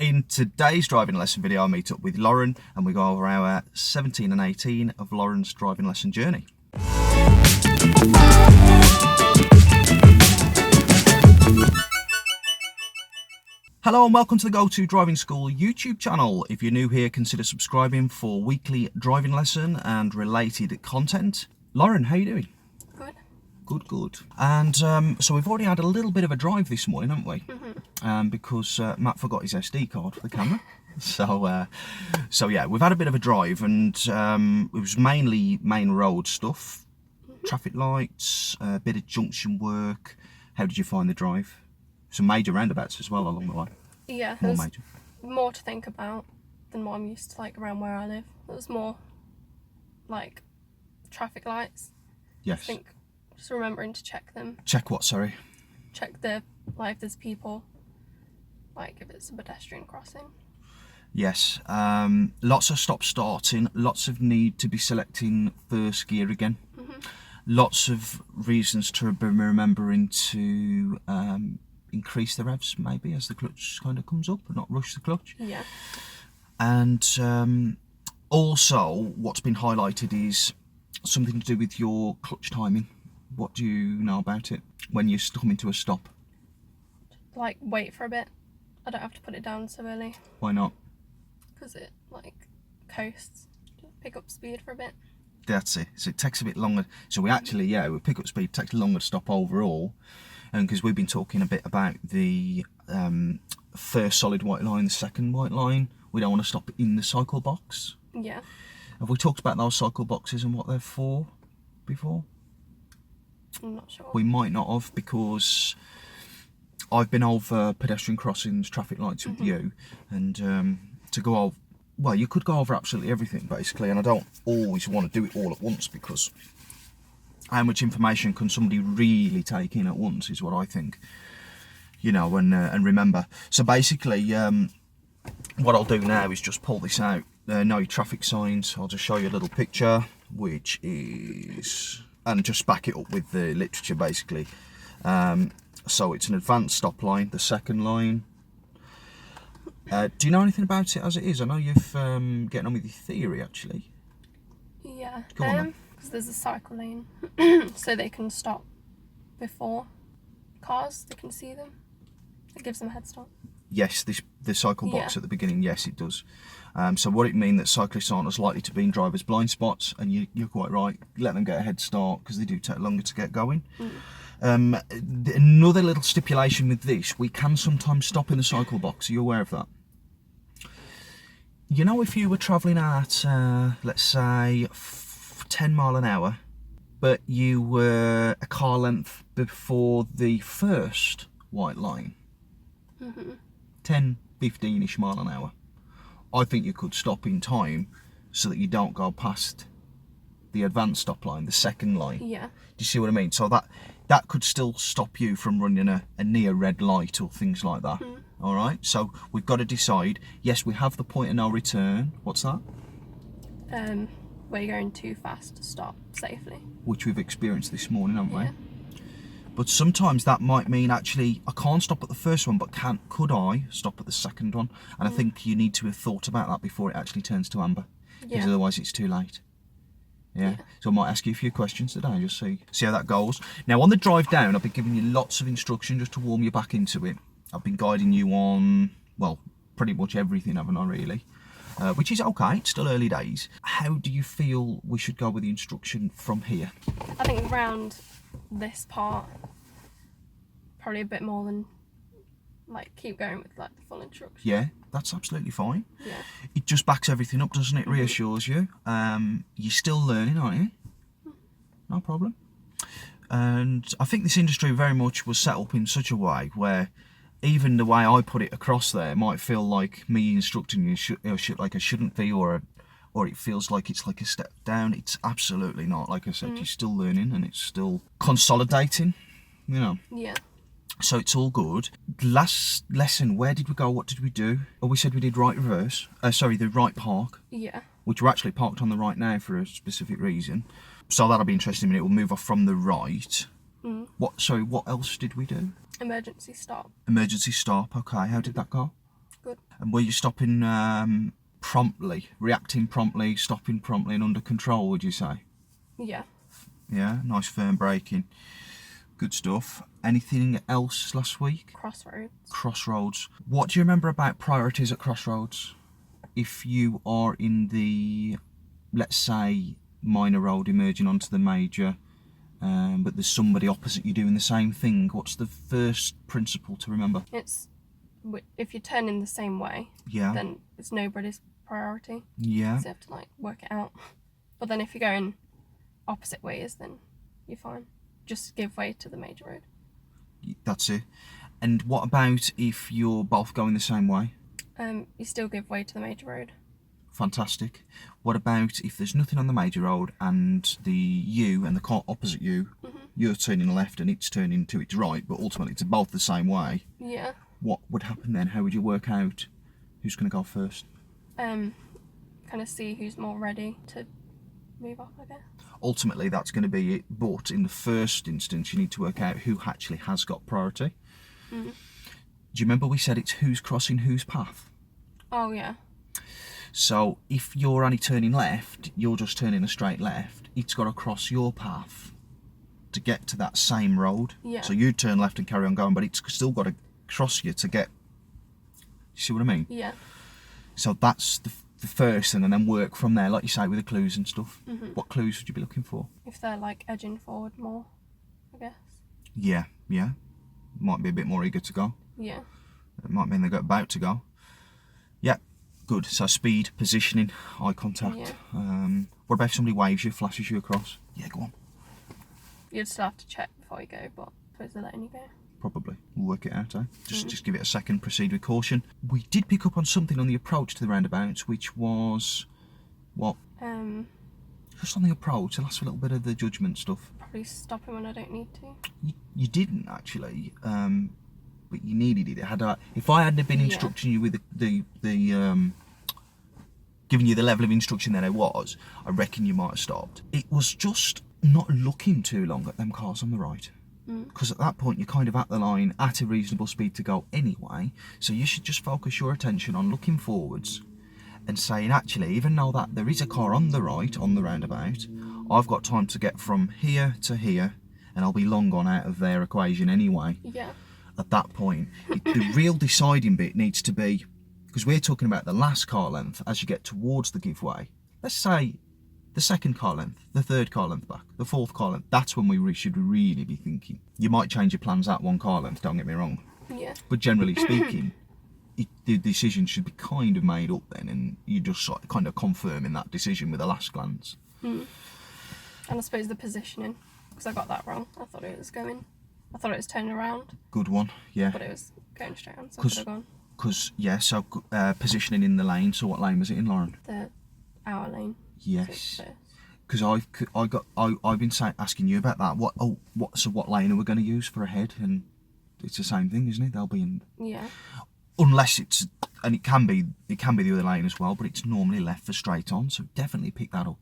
In today's driving lesson video, I meet up with Lauren and we go over our 17 and 18 of Lauren's driving lesson journey. Hello and welcome to the Go To Driving School YouTube channel. If you're new here, consider subscribing for weekly driving lesson and related content. Lauren, how are you doing? Good. And so we've already had a little bit of a drive this morning, haven't we? Because Matt forgot his SD card for the camera. So yeah, we've had a bit of a drive, and it was mainly main road stuff, traffic lights, a bit of junction work. How did you find the drive? Some major roundabouts as well along the way. Yeah, more major. More to think about than what I'm used to, like around where I live. It was more like traffic lights. Yes. I think just remembering to check them. Check what, sorry? Check if there's people, like if it's a pedestrian crossing. Yes. Lots of stop starting, lots of need to be selecting first gear again. Lots of reasons to be remembering to increase the revs maybe as the clutch kind of comes up, but not rush the clutch. Yeah. And also what's been highlighted is something to do with your clutch timing. What do you know about it when you're coming to a stop? Like wait for a bit. I don't have to put it down so early. Why not? Because it like coasts. Pick up speed for a bit. That's it. So it takes a bit longer. So we actually, with pick up speed, takes longer to stop overall. And because we've been talking a bit about the first solid white line, the second white line, we don't want to stop in the cycle box. Yeah. Have we talked about those cycle boxes and what they're for before? I'm not sure. We might not have, because I've been over pedestrian crossings, traffic lights with you, and to go over, well, you could go over absolutely everything basically, and I don't always want to do it all at once, because how much information can somebody really take in at once is what I think, you know, and remember. So basically, what I'll do now is just pull this out. No traffic signs. I'll just show you a little picture, which is, and just back it up with the literature basically. So it's an advanced stop line, the second line. Do you know anything about it as it is? I know you've getting on with your theory actually. Yeah. Go on then. Because there's a cycle lane, so they can stop before cars. They can see them. It gives them a head start. Yes, the cycle box at the beginning. Yes, it does. So what it means that cyclists aren't as likely to be in drivers' blind spots, and you're quite right. Let them get a head start because they do take longer to get going. Another little stipulation with this: we can sometimes stop in the cycle box. Are you aware of that? You know, if you were travelling at, let's say, 10 mile an hour, but you were a car length before the first white line, 10, 15-ish mile an hour, I think you could stop in time so that you don't go past the advanced stop line, the second line. Yeah. Do you see what I mean? So that could still stop you from running a near red light or things like that. All right, so we've got to decide. Yes, we have the point of no return. What's that? Where you're going too fast to stop safely. Which we've experienced this morning, haven't we? But sometimes that might mean actually I can't stop at the first one, but could I stop at the second one? And I think you need to have thought about that before it actually turns to amber, because otherwise it's too late. Yeah. So I might ask you a few questions today, just see how that goes. Now on the drive down, I've been giving you lots of instruction just to warm you back into it. I've been guiding you on, well, pretty much everything, haven't I, really? Which is okay, it's still early days. How do you feel we should go with the instruction from here? I think around this part, probably a bit more than, like, keep going with like the full instruction. Yeah, that's absolutely fine. Yeah. It just backs everything up, doesn't it? Reassures you. You're still learning, aren't you? No problem. And I think this industry very much was set up in such a way where even the way I put it across there might feel like me instructing you like I shouldn't be, or it feels like it's like a step down. It's absolutely not. Like I said, you're still learning and it's still consolidating, you know. Yeah. So it's all good. Last lesson, where did we go? What did we do? Oh, we said we did right reverse. The right park. Yeah. Which we're actually parked on the right now for a specific reason. So that'll be interesting. It will move off from the right. What else did we do? Emergency stop. Emergency stop, okay. How did that go? good. And were you stopping promptly, reacting promptly, stopping promptly and under control, would you say? Yeah. Yeah, nice firm braking. Good stuff. Anything else last week? Crossroads. Crossroads. What do you remember about priorities at crossroads? If you are in the, let's say, minor road emerging onto the major, but there's somebody opposite you doing the same thing, what's the first principle to remember? It's, if you turn in the same way, Yeah. then it's nobody's priority. Yeah. So you have to like work it out. But then if you're going opposite ways, then you're fine. Just give way to the major road. That's it. And what about if you're both going the same way? You still give way to the major road. Fantastic. What about if there's nothing on the major road and you and the car opposite you, you're turning left and it's turning to its right, but ultimately it's both the same way? Yeah. What would happen then? How would you work out who's going to go first? Kind of see who's more ready to move off, I guess. Ultimately, that's going to be it. But in the first instance, you need to work out who actually has got priority. Do you remember we said it's who's crossing whose path? Oh, yeah. So if you're only turning left, you're just turning a straight left. It's got to cross your path to get to that same road. Yeah. So you turn left and carry on going, but it's still got to cross you to get. You see what I mean? Yeah. So that's the first thing, and then work from there, like you say, with the clues and stuff. What clues would you be looking for? If they're like edging forward more, I guess. Yeah. Might be a bit more eager to go. Yeah. It might mean they're about to go. Yeah, good. So speed, positioning, eye contact. Yeah. What about if somebody waves you, flashes you across? Yeah, go on. You'd still have to check before you go, but I suppose they're letting you go. Probably. We'll work it out, eh? Just give it a second, proceed with caution. We did pick up on something on the approach to the roundabouts, which was what? Just on the approach, the last little bit of the judgment stuff. Probably stopping when I don't need to. You didn't actually, but you needed it. If I hadn't been instructing you with the giving you the level of instruction that I was, I reckon you might have stopped. It was just not looking too long at them cars on the right. Because at that point you're kind of at the line at a reasonable speed to go anyway, so you should just focus your attention on looking forwards and saying, actually, even though that there is a car on the right on the roundabout, I've got time to get from here to here and I'll be long gone out of their equation anyway. Yeah. At that point, the real deciding bit needs to be, because we're talking about the last car length as you get towards the giveaway, let's say the second car length, the third car length back, the fourth car length, that's when we should really be thinking. You might change your plans at one car length, don't get me wrong. Yeah. But generally speaking, the decision should be kind of made up then, and you just sort of kind of confirming that decision with a last glance. And I suppose the positioning, because I got that wrong. I thought it was turning around. Good one, yeah. But it was going straight on, so I could have gone. Because, yeah, so positioning in the lane. So what lane was it in, Lauren? Our lane. Yes. Because I've been asking you about that. What lane are we going to use for ahead? And it's the same thing, isn't it? They'll be in. Yeah. Unless it's, and it can be the other lane as well, but it's normally left for straight on. So definitely pick that up.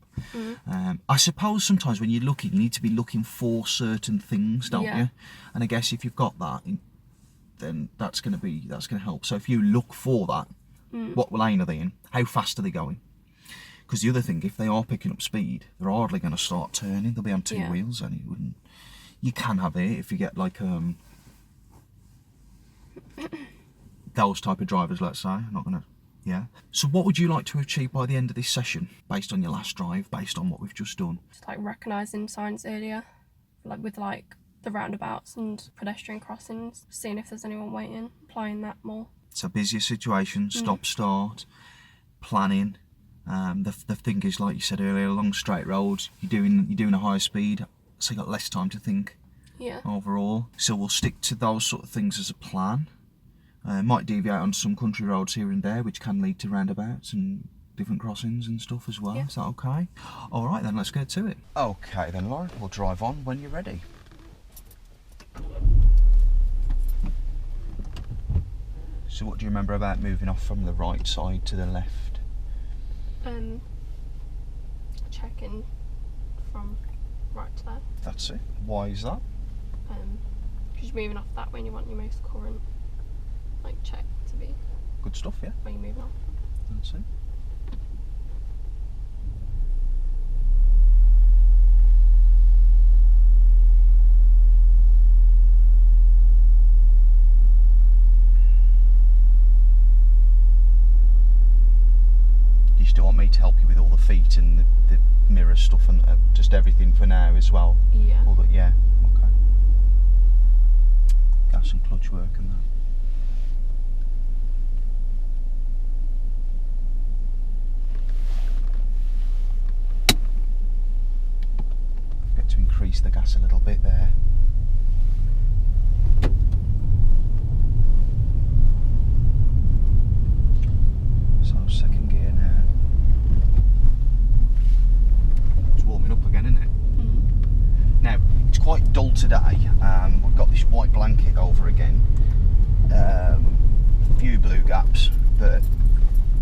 I suppose sometimes when you're looking, you need to be looking for certain things, don't you? And I guess if you've got that, then that's going to help. So if you look for that, what lane are they in? How fast are they going? Because the other thing, if they are picking up speed, they're hardly going to start turning. They'll be on two wheels, and you can have it if you get like those type of drivers, let's say. I'm not going to. Yeah. So what would you like to achieve by the end of this session, based on your last drive, based on what we've just done? Just like recognising signs earlier, like with like the roundabouts and pedestrian crossings, seeing if there's anyone waiting, applying that more. So busier situations, stop, start, planning. The thing is, like you said earlier, along straight roads, you're doing a higher speed, so you got less time to think. Yeah. Overall, so we'll stick to those sort of things as a plan. Might deviate on some country roads here and there, which can lead to roundabouts and different crossings and stuff as well. Yeah. Is that okay? All right, then let's get to it. Okay, then, Lauren, we'll drive on when you're ready. So, what do you remember about moving off from the right side to the left? Checking from right to left. That's it. Why is that? Because you're moving off that way and you want your most current check to be Good stuff, yeah. When you move on. That's it. You still want me to help you with all the feet and the mirror stuff and just everything for now as well? Yeah. All that, yeah. Okay. Gas and clutch work and that. To increase the gas a little bit there. So second gear now. It's warming up again, isn't it? Mm-hmm. Now it's quite dull today. We've got this white blanket over again. Few blue gaps, but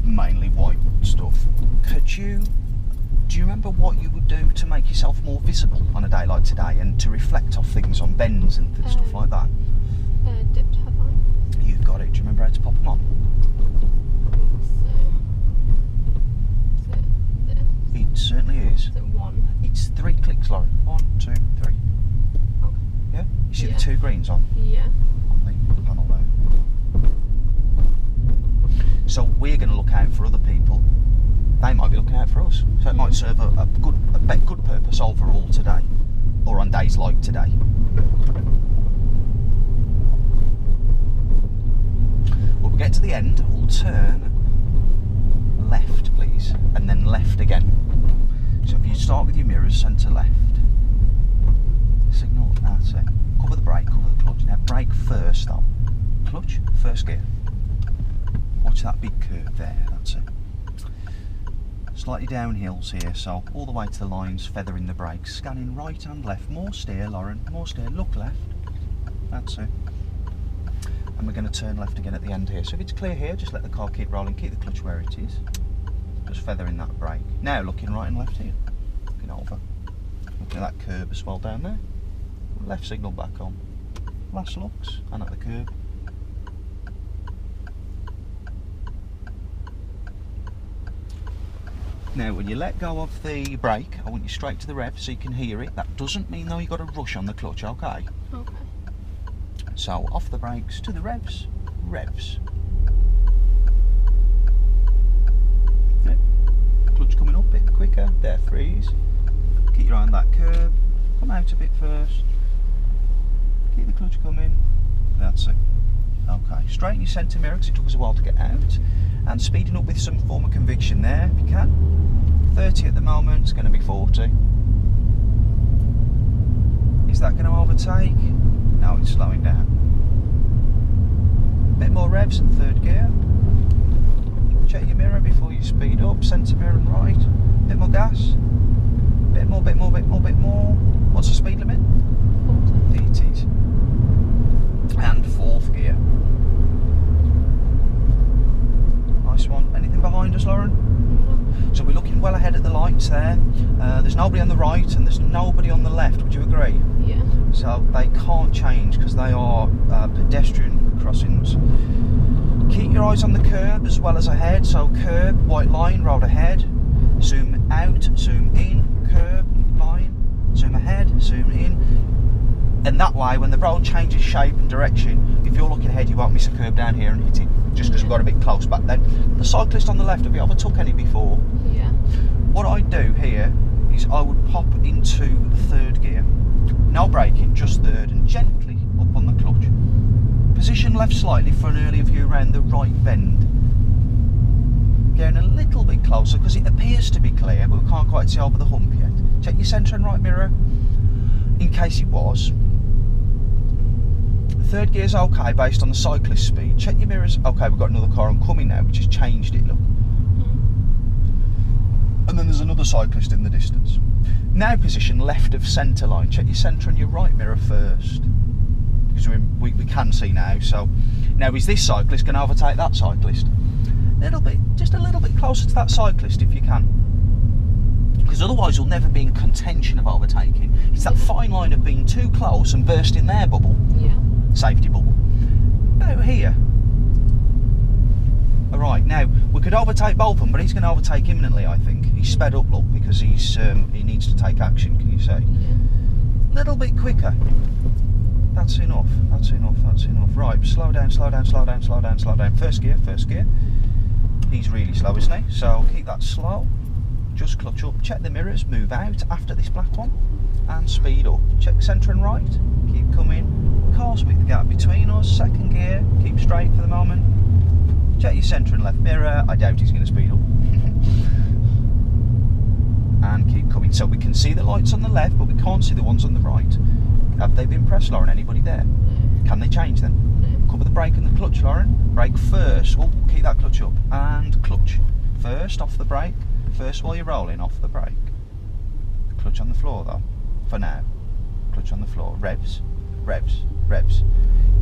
mainly white stuff. Do you remember what you would do to make yourself more visible on a day like today and to reflect off things on bends and stuff like that? Dipped headlight. You've got it. Do you remember how to pop them on? So, is it this? It certainly is. Is it one? It's 3 clicks, Lauren. 1, 2, 3. Okay. Yeah? You see Yeah. the 2 greens on Yeah. the panel there. So we're going to look out for other people. They might be looking out for us. So it might serve a good purpose overall today, or on days like today. When we get to the end, we'll turn left, please, and then left again. So if you start with your mirrors, centre left. Signal, that's it. Cover the brake, cover the clutch. Now brake first though. Clutch, first gear. Watch that big curve there, that's it. Slightly downhills here, so all the way to the lines, feathering the brakes, scanning right and left. More steer, Lauren, more steer, look left. That's it. And we're going to turn left again at the end here. So if it's clear here, just let the car keep rolling, keep the clutch where it is. Just feathering that brake. Now looking right and left here. Looking over. Looking at that curb as well down there. Left signal back on. Last looks, and at the curb. Now when you let go of the brake, I want you straight to the rev so you can hear it. That doesn't mean though you've got to rush on the clutch, okay? Okay. So off the brakes to the revs. Revs. Yep. Clutch coming up a bit quicker. There, freeze. Keep your eye on that curb. Come out a bit first. Keep the clutch coming. That's it. Okay, straighten your centre mirror because it took us a while to get out. And speeding up with some form of conviction there, if you can. 30 at the moment, it's going to be 40. Is that going to overtake? No, it's slowing down. Bit more revs in third gear. Check your mirror before you speed up, centre mirror and right. Bit more gas. Bit more, bit more, bit more, bit more. What's the speed limit? 40. It is. And fourth gear. Nice one. Anything behind us, Lauren? No. So we're looking well ahead at the lights there. There's nobody on the right and there's nobody on the left, would you agree? Yeah. So they can't change because they are pedestrian crossings. Keep your eyes on the curb as well as ahead. So curb, white line, road ahead. Zoom out, zoom in, curb, line, zoom ahead, zoom in. And that way, when the road changes shape and direction, if you're looking ahead, you won't miss a curb down here and hit it, just because we've got a bit close back then. The cyclist on the left, have you overtook any before? Yeah. What I do here is I would pop into third gear, no braking, just third, and gently up on the clutch. Position left slightly for an earlier view around the right bend. Getting a little bit closer because it appears to be clear, but we can't quite see over the hump yet. Check your centre and right mirror, in case it was. Third gear's okay based on the cyclist speed. Check your mirrors. Okay, we've got another car oncoming now, which has changed it, look. And then there's another cyclist in the distance. Now position left of centre line. Check your centre and your right mirror first. Because we can see now. So now is this cyclist going to overtake that cyclist? Just a little bit closer to that cyclist if you can. Because otherwise you'll never be in contention of overtaking. It's that fine line of being too close and bursting their bubble. Yeah. Safety bubble. Out here. Alright, now we could overtake both of them, but he's going to overtake imminently, I think. He's sped up, look, because he needs to take action, can you see? Yeah. Little bit quicker. That's enough, that's enough, that's enough. Right, slow down, slow down, slow down, slow down, slow down. First gear, first gear. He's really slow, isn't he? So keep that slow. Just clutch up, check the mirrors, move out after this black one, and speed up. Check centre and right, keep coming. Car speed the gap between us, second gear, keep straight for the moment. Check your centre and left mirror, I doubt he's going to speed up. And keep coming. So we can see the lights on the left, but we can't see the ones on the right. Have they been pressed, Lauren? Anybody there? No. Can they change them? No. Cover the brake and the clutch, Lauren. Brake first. Oh, keep that clutch up. And clutch. First, off the brake. First while you're rolling, off the brake. Clutch on the floor though, for now. Clutch on the floor. Revs, revs, revs.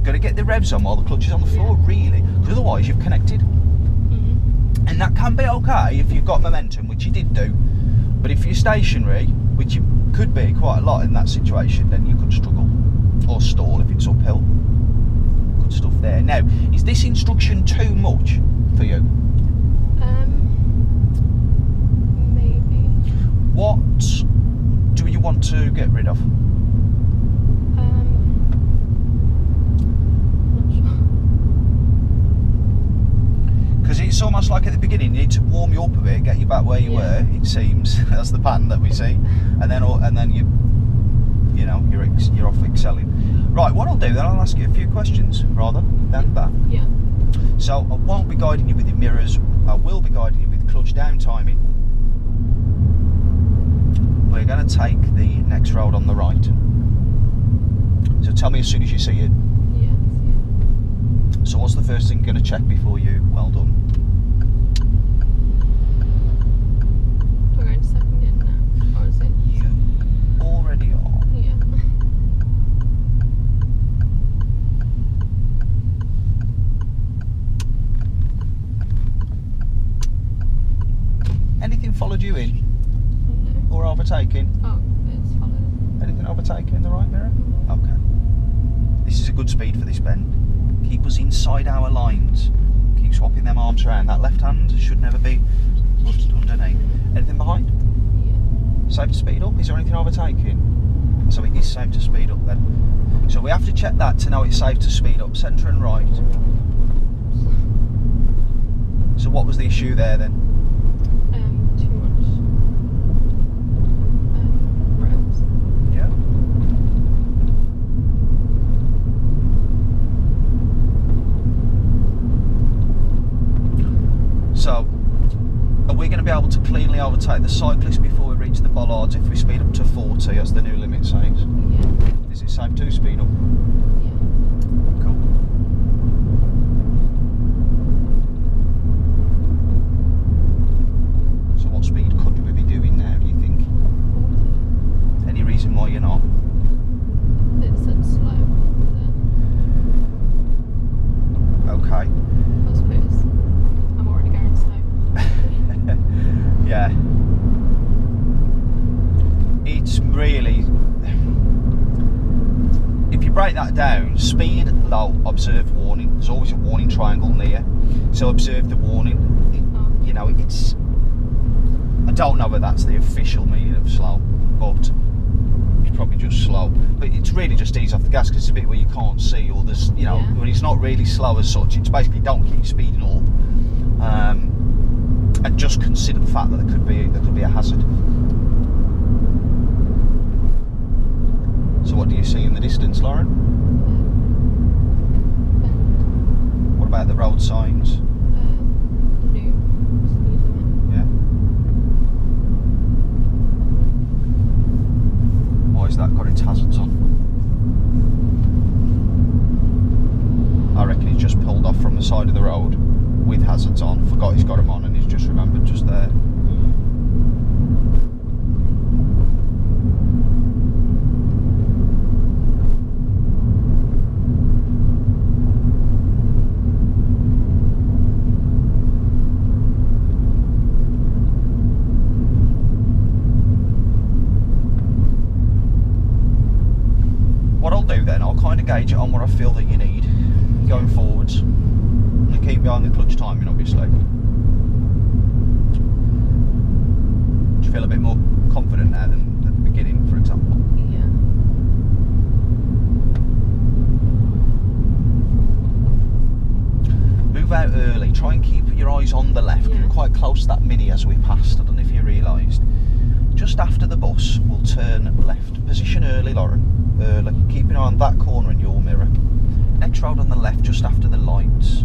Got to get the revs on while the clutch is on the floor, really, because otherwise you've connected. And that can be okay if you've got momentum, which you did do. But if you're stationary, which you could be quite a lot in that situation, then you could struggle or stall if it's uphill. Good stuff there. Now, is this instruction too much for you? Maybe. What do you want to get rid of? Not sure. Because it's almost like at the beginning you need to warm you up a bit, get you back where you were. It seems that's the pattern that we see, and then you're off excelling. Right, what I'll do then, I'll ask you a few questions rather than that. Yeah. So I won't be guiding you with your mirrors. I will be guiding you with clutch down timing. We're going to take the next road on the right. So tell me as soon as you see it. Yeah. So what's the first thing you're going to check before you? Well done. We're going to second gear now, or is it? You already are. Yeah. Anything followed you in No. or overtaking? Oh, it's followed. Anything overtaking in the right mirror? Okay. This is a good speed for this bend. Keep us inside our lines. Keep swapping them arms around. That left hand should never be pushed underneath. Anything behind? Yeah. Safe to speed up? Is there anything overtaking? So it is safe to speed up then. So we have to check that to know it's safe to speed up. Centre and right. So what was the issue there then? Too much. Revs. Yeah. So, are we going to be able to cleanly overtake the cyclist before we reach the bollards if we speed up to 40 as the new limit says? Yeah. Is it safe to speed up? Yeah. Cool. So what speed could we be doing now, do you think? Any reason why you're not? It said slow there. Okay. I suppose I'm already going slow. Yeah. It's really, if you break that down, speed, low, observe warning. There's always a warning triangle near. So observe the warning. You know, it's, I don't know whether that's the official meaning of slow, but it's probably just slow. But it's really just ease off the gas because it's a bit where you can't see, or there's, you know, when it's not really slow as such. It's basically don't keep speeding up. And just consider the fact that there could be a hazard. So what do you see in the distance, Lauren? What about the road signs? New speed limit. Yeah. Why has that got its hazards on? I reckon he's just pulled off from the side of the road with hazards on, forgot he's got them on, and he's just remembered just there. What I'll do then, I'll kind of gauge it on what I feel that you need going forwards. keep behind the clutch timing, obviously. Do you feel a bit more confident now than at the beginning, for example? Yeah. Move out early. Try and keep your eyes on the left. Yeah. We're quite close to that Mini as we passed. I don't know if you realised. Just after the bus, we'll turn left. Position early, Lauren. Early. Keep an eye on that corner in your mirror. Next road on the left, just after the lights.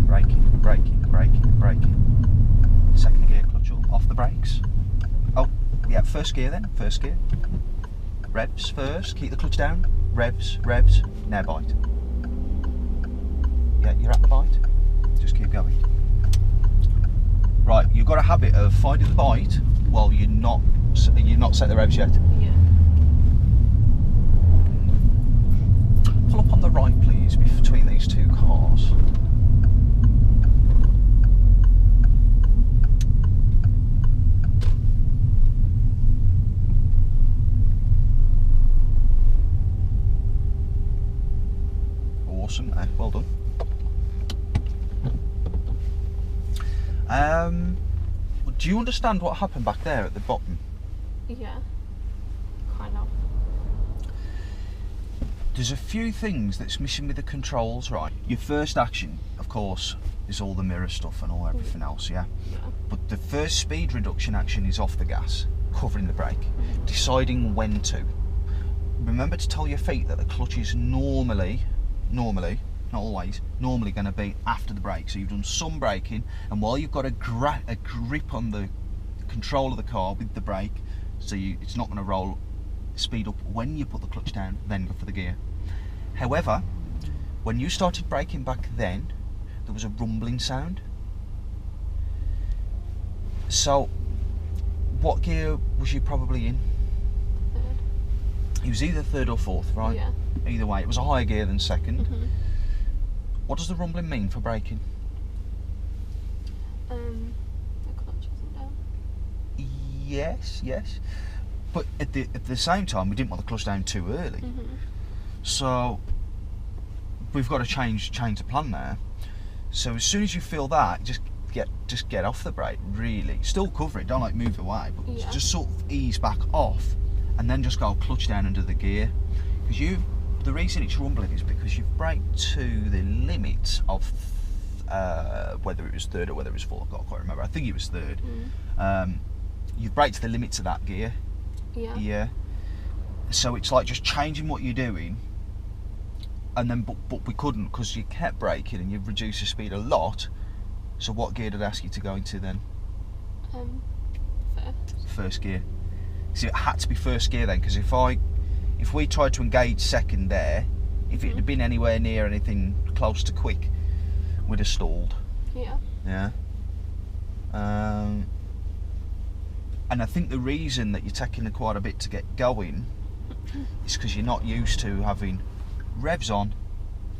Braking, braking, braking, braking. Second gear clutch up. Off the brakes. Oh, yeah, first gear then. First gear. Revs first. Keep the clutch down. Revs, revs. Now bite. Yeah, you're at the bite. Just keep going. Right, you've got a habit of finding the bite while you're not set the revs yet. Yeah. Pull up on the right, please, between these two cars. Awesome, well done. Do you understand what happened back there at the bottom? Yeah. Kind of. There's a few things that's missing with the controls, right? Your first action, of course, is all the mirror stuff and all everything else, yeah? Yeah. But the first speed reduction action is off the gas, covering the brake, deciding when to. Remember to tell your feet that the clutch is normally, not always, normally going to be after the brake. So you've done some braking, and while you've got a grip on the control of the car with the brake, so it's not going to speed up when you put the clutch down, then go for the gear. However, when you started braking back then, there was a rumbling sound. So, what gear was you probably in? Third. It was either third or fourth, right? Yeah. Either way, it was a higher gear than second. Mm-hmm. What does the rumbling mean for braking? The clutch isn't down. Yes. But at the same time, we didn't want the clutch down too early. Mm-hmm. So we've got to change the plan there. So as soon as you feel that, just get off the brake. Really, still cover it. Don't like move away, but just sort of ease back off, and then just go clutch down under the gear. Because the reason it's rumbling is because you've braked to the limit of whether it was third or whether it was fourth. I can't remember. I think it was third. You've braked to the limits of that gear. Yeah. So it's like just changing what you're doing, and then but we couldn't because you kept braking and you've reduced the speed a lot. So what gear did I ask you to go into then? First gear. So it had to be first gear then, because if we tried to engage second there, if it had been anywhere near anything close to quick, we'd have stalled. Yeah. And I think the reason that you're taking quite a bit to get going is because you're not used to having revs on,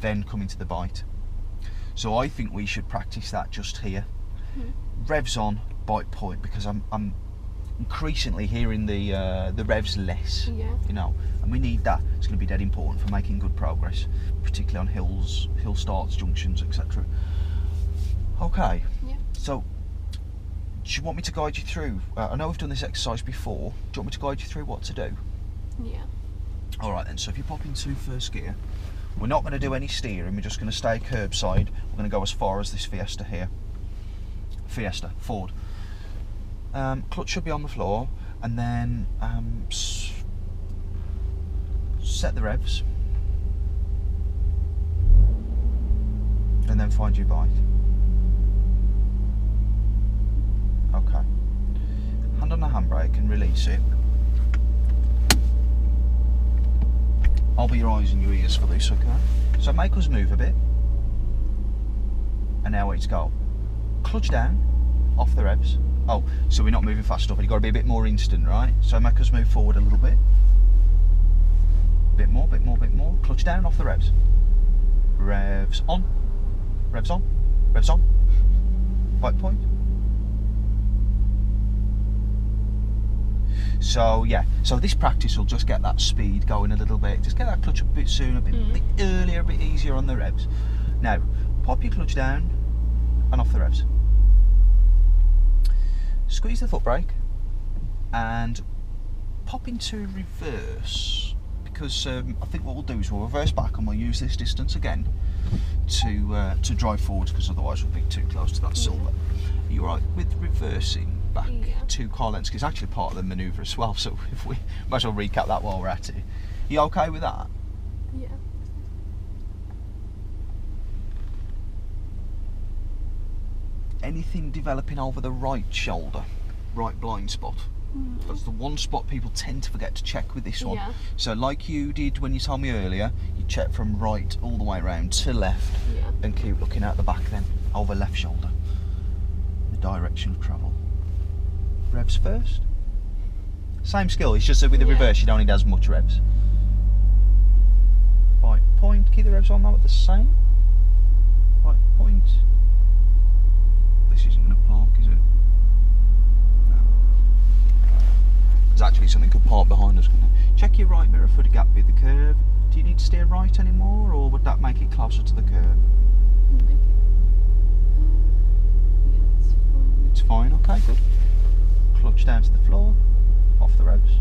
then coming to the bite. So I think we should practice that just here. Revs on, bite point, because I'm increasingly hearing the revs less. You know, and we need that. It's going to be dead important for making good progress, particularly on hills, hill starts, junctions, etc. Okay. So, do you want me to guide you through? I know we've done this exercise before. Do you want me to guide you through what to do? Yeah. All right then. So if you pop into first gear, we're not going to do any steering. We're just going to stay curbside. We're going to go as far as this Fiesta here. Fiesta, Ford. Clutch should be on the floor, and then set the revs, and then find your bite. Okay. Hand on the handbrake and release it. I'll be your eyes and your ears for this, okay? So make us move a bit. And now it's go. Clutch down, off the revs. Oh, so we're not moving fast enough, you've got to be a bit more instant, right? So make us move forward a little bit. Bit more. Clutch down, off the revs. Revs on. Revs on. Revs on. Bite point. So yeah, so this practice will just get that speed going a little bit, just get that clutch up a bit sooner, a bit earlier, a bit easier on the revs. Now, pop your clutch down and off the revs. Squeeze the foot brake and pop into reverse, because I think what we'll do is we'll reverse back and we'll use this distance again to drive forward, because otherwise we'll be too close to that silver. Are you alright with reversing back 2 car lengths? Because it's actually part of the manoeuvre as well, so if we might as well recap that while we're at it. You okay with that? Yeah. Anything developing over the right shoulder, right blind spot? That's the one spot people tend to forget to check with this one. Yeah. So like you did when you told me earlier, you check from right all the way around to left, and keep looking out the back then, over left shoulder, the direction of travel. Revs first. Same skill, it's just that with the reverse you don't need as much revs. Right point, keep the revs on now at the same. Right point. This isn't going to park, is it? No. There's actually something could park behind us, couldn't it? Check your right mirror for the gap with the curve. Do you need to steer right anymore, or would that make it closer to the curve? It's fine, okay, good. Clutch down to the floor, off the revs.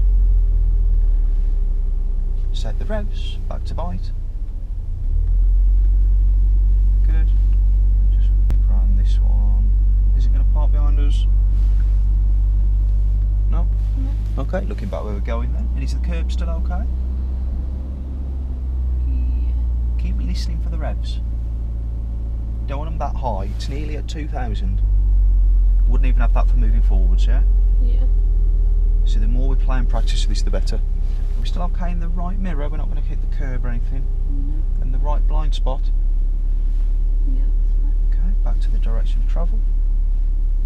Set the revs, back to bite. Good. Just run this one. Is it going to park behind us? No? No. Okay, looking back where we're going then. And is the curb still okay? Yeah. Keep listening for the revs. Don't want them that high. It's nearly at 2,000. Wouldn't even have that for moving forwards, yeah? Yeah. So the more we play and practice with this, the better. Are we still okay in the right mirror? We're not going to hit the curb or anything? No. And the right blind spot? Yeah. Okay, back to the direction of travel.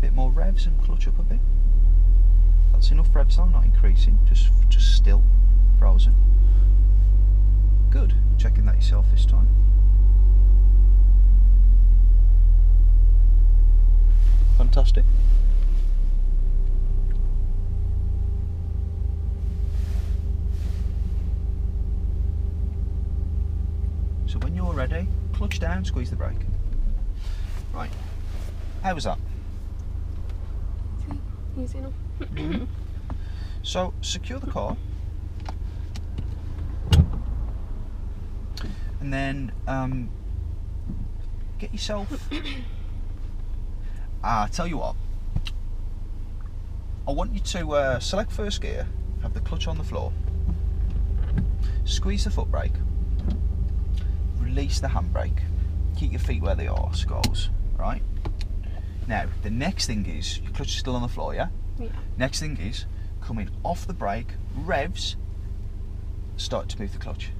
Bit more revs and clutch up a bit. That's enough revs though, not increasing, just still, frozen. Good, checking that yourself this time. Fantastic. So when you're ready, clutch down, squeeze the brake. Right, how was that? Easy enough. So secure the car, and then get yourself. Tell you what, I want you to select first gear, have the clutch on the floor, squeeze the foot brake, release the handbrake, keep your feet where they are, skulls, right? Now, the next thing is, your clutch is still on the floor, yeah? Yeah. Next thing is, coming off the brake, revs, start to move the clutch,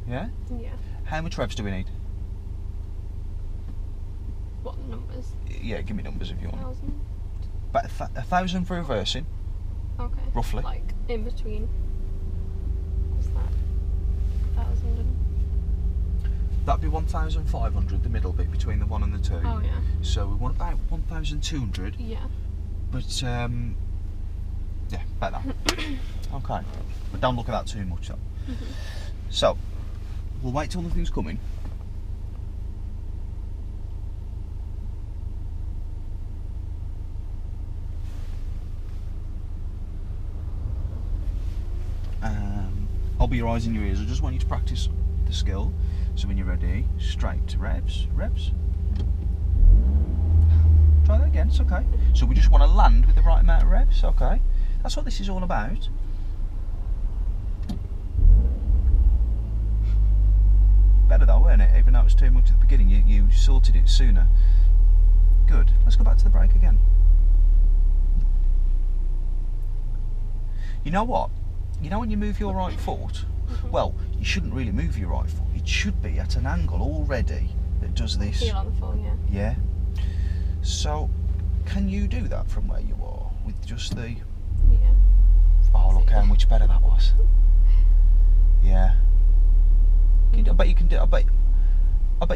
yeah? Yeah. How much revs do we need? What numbers? Yeah, give me numbers if you want. 1,000? About 1,000 for reversing, Okay. roughly. Like in between. What's that? 1,000 and. That'd be 1,500, the middle bit between the 1 and the 2. Oh yeah. So we want about 1,200, Yeah. but yeah, about that. Okay, but don't look at that too much though. So, we'll wait till nothing's coming. I'll be your eyes and your ears. I just want you to practice the skill. So when you're ready, straight to revs, revs. Try that again, it's okay. So we just want to land with the right amount of revs, okay. That's what this is all about. Better though, weren't it? Even though it was too much at the beginning, you sorted it sooner. Good. Let's go back to the brake again. You know what? You know when you move your right foot? Well, you shouldn't really move your right foot. It should be at an angle already that does this. Feel on the floor, yeah. Yeah. So, can you do that from where you are with just the? Yeah. Oh, look how much better that was. Yeah. I bet you can do. I bet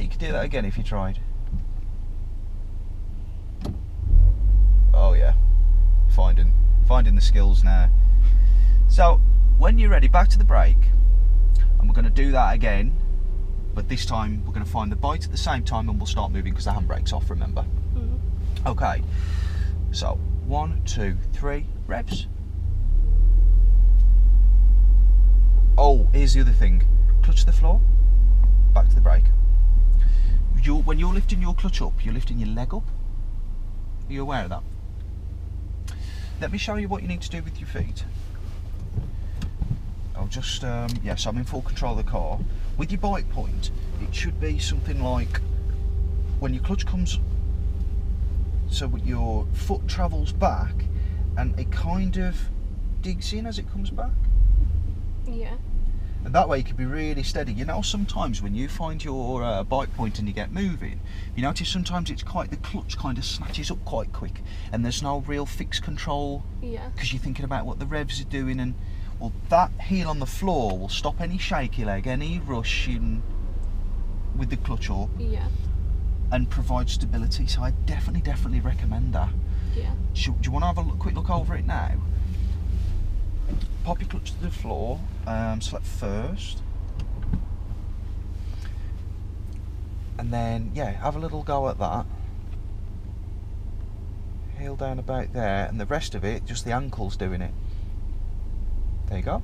you could do that again if you tried. Oh yeah. Finding the skills now. So, when you're ready, back to the brake, and we're going to do that again, but this time we're going to find the bite at the same time and we'll start moving because the handbrake's off, remember? Okay, so 1, 2, 3, revs. Oh, here's the other thing. Clutch the floor, back to the brake. When you're lifting your clutch up, you're lifting your leg up. Are you aware of that? Let me show you what you need to do with your feet. I'll just, yes, I'm in full control of the car. With your bike point, it should be something like when your clutch comes, so your foot travels back and it kind of digs in as it comes back. Yeah. And that way you can be really steady. You know, sometimes when you find your bike point and you get moving, you notice sometimes it's quite, the clutch kind of snatches up quite quick and there's no real fixed control. Yeah. Because you're thinking about what the revs are doing, and well, that heel on the floor will stop any shaky leg, any rushing with the clutch up. Yeah. And provide stability. So I definitely recommend that. Yeah. Do you want to have a quick look over it now? Pop your clutch to the floor, select first, and then yeah, have a little go at that. Heel down about there, and the rest of it, just the ankles doing it. There you go.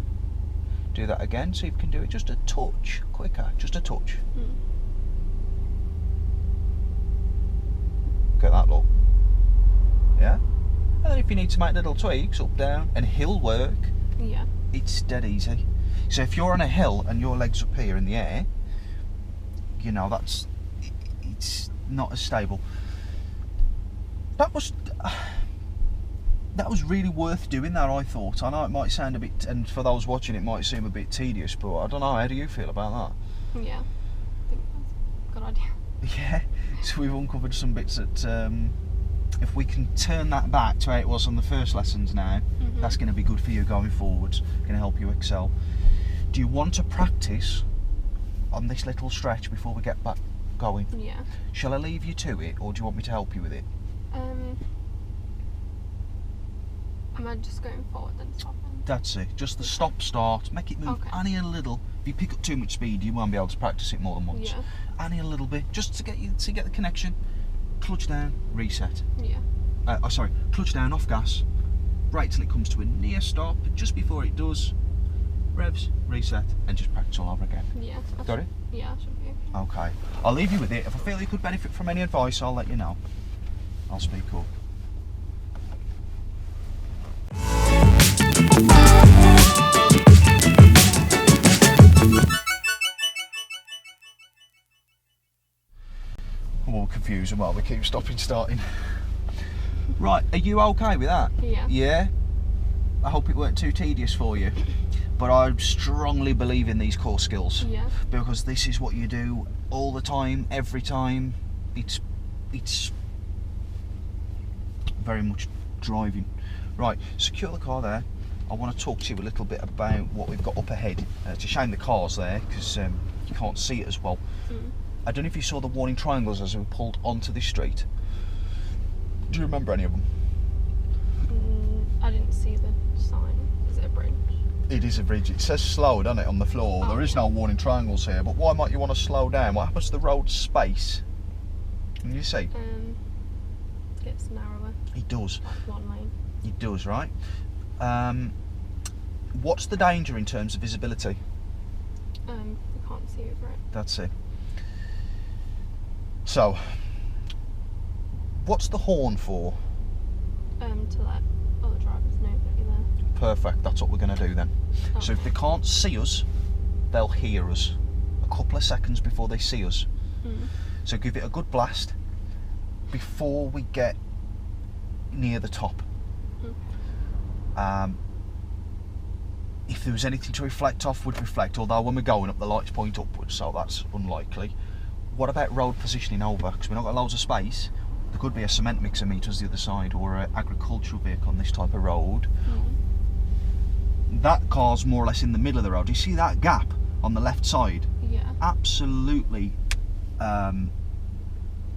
Do that again, see if you can do it just a touch quicker, just a touch. Get that look. Yeah? And then if you need to make little tweaks, up, down, and hill work, yeah, it's dead easy. So if you're on a hill and your leg's up here in the air, you know, it's not as stable. That was really worth doing that, I thought. I know it might sound a bit, and for those watching it might seem a bit tedious, but I don't know, how do you feel about that? Yeah, I think that's a good idea. Yeah, so we've uncovered some bits that, if we can turn that back to how it was on the first lessons now, that's going to be good for you going forwards, going to help you excel. Do you want to practice on this little stretch before we get back going? Yeah. Shall I leave you to it, or do you want me to help you with it? Am I just going forward and stopping? That's it, just the stop start, make it move only a little. If you pick up too much speed, you won't be able to practice it more than once. Yeah. Only a little bit, just to get the connection. Clutch down, reset. Yeah. Sorry, clutch down, off gas, brake till it comes to a near stop, and just before it does, revs, reset, and just practice all over again. Yeah. Got it? Yeah, that should be okay. Okay. I'll leave you with it. If I feel you could benefit from any advice, I'll let you know. I'll speak up. I'm all confused while we keep stopping starting. Right, are you okay with that? Yeah. Yeah? I hope it weren't too tedious for you. But I strongly believe in these core skills. Yeah. Because this is what you do all the time, every time. It's very much driving. Right, secure the car there. I want to talk to you a little bit about what we've got up ahead. It's a shame the car's there because you can't see it as well. I don't know if you saw the warning triangles as we pulled onto this street. Do you remember any of them? I didn't see the sign. Is it a bridge? It is a bridge. It says slow, doesn't it, on the floor? There is no warning triangles here, but why might you want to slow down? What happens to the road space? Can you see? It gets narrower. It does. Like one lane. It does, right? What's the danger in terms of visibility? You can't see over it. That's it. So, what's the horn for? To let other drivers know that you're there. Perfect, that's what we're going to do then. So if they can't see us, they'll hear us a couple of seconds before they see us. So give it a good blast before we get near the top. If there was anything to reflect off, would reflect, although when we're going up the lights point upwards, so that's unlikely. What about road positioning over? Because we've not got loads of space. There could be a cement mixer meters the other side, or an agricultural vehicle on this type of road. That car's more or less in the middle of the road. You see that gap on the left side? Yeah. Absolutely,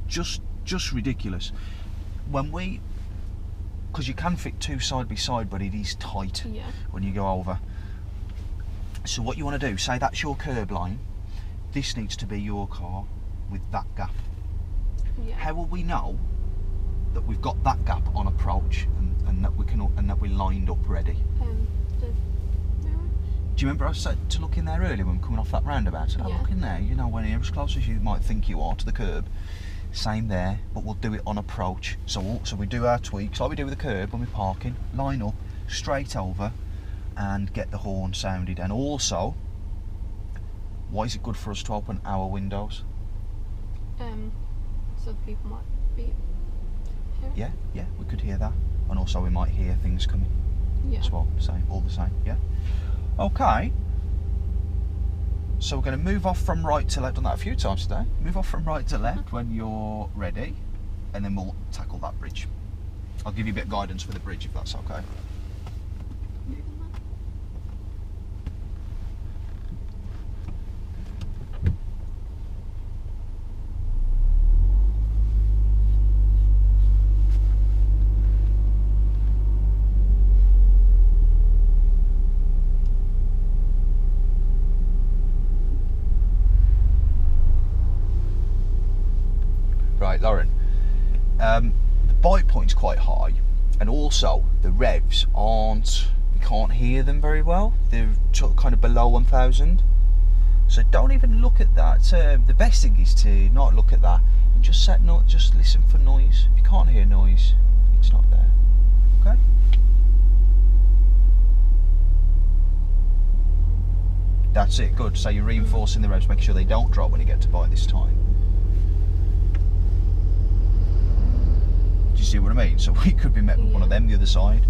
just ridiculous. When we, because you can fit two side by side, but it is tight when you go over. So what you want to do, say that's your curb line, this needs to be your car with that gap. Yeah. How will we know that we've got that gap on approach and that we're lined up ready? The mirror. Do you remember I said to look in there earlier when we were coming off that roundabout? I said, Yeah. look in there, you know, when you're as close as you might think you are to the curb. Same there, but we'll do it on approach. So we do our tweaks like we do with the curb when we're parking, line up, straight over, and get the horn sounded. And also, why is it good for us to open our windows? So the people might be here. Yeah, we could hear that. And also we might hear things coming as well, all the same, yeah? Okay. So we're going to move off from right to left. Done that a few times today. Move off from right to left when you're ready, and then we'll tackle that bridge. I'll give you a bit of guidance for the bridge if that's okay. Right, Lauren, the bite point's quite high, and also the revs we can't hear them very well. They're kind of below 1000, so don't even look at that. The best thing is to not look at that and just listen for noise. If you can't hear noise, it's not there. Okay. That's it. Good. So you're reinforcing the revs, make sure they don't drop when you get to bite this time. Do you see what I mean? So we could be met with one of them the other side.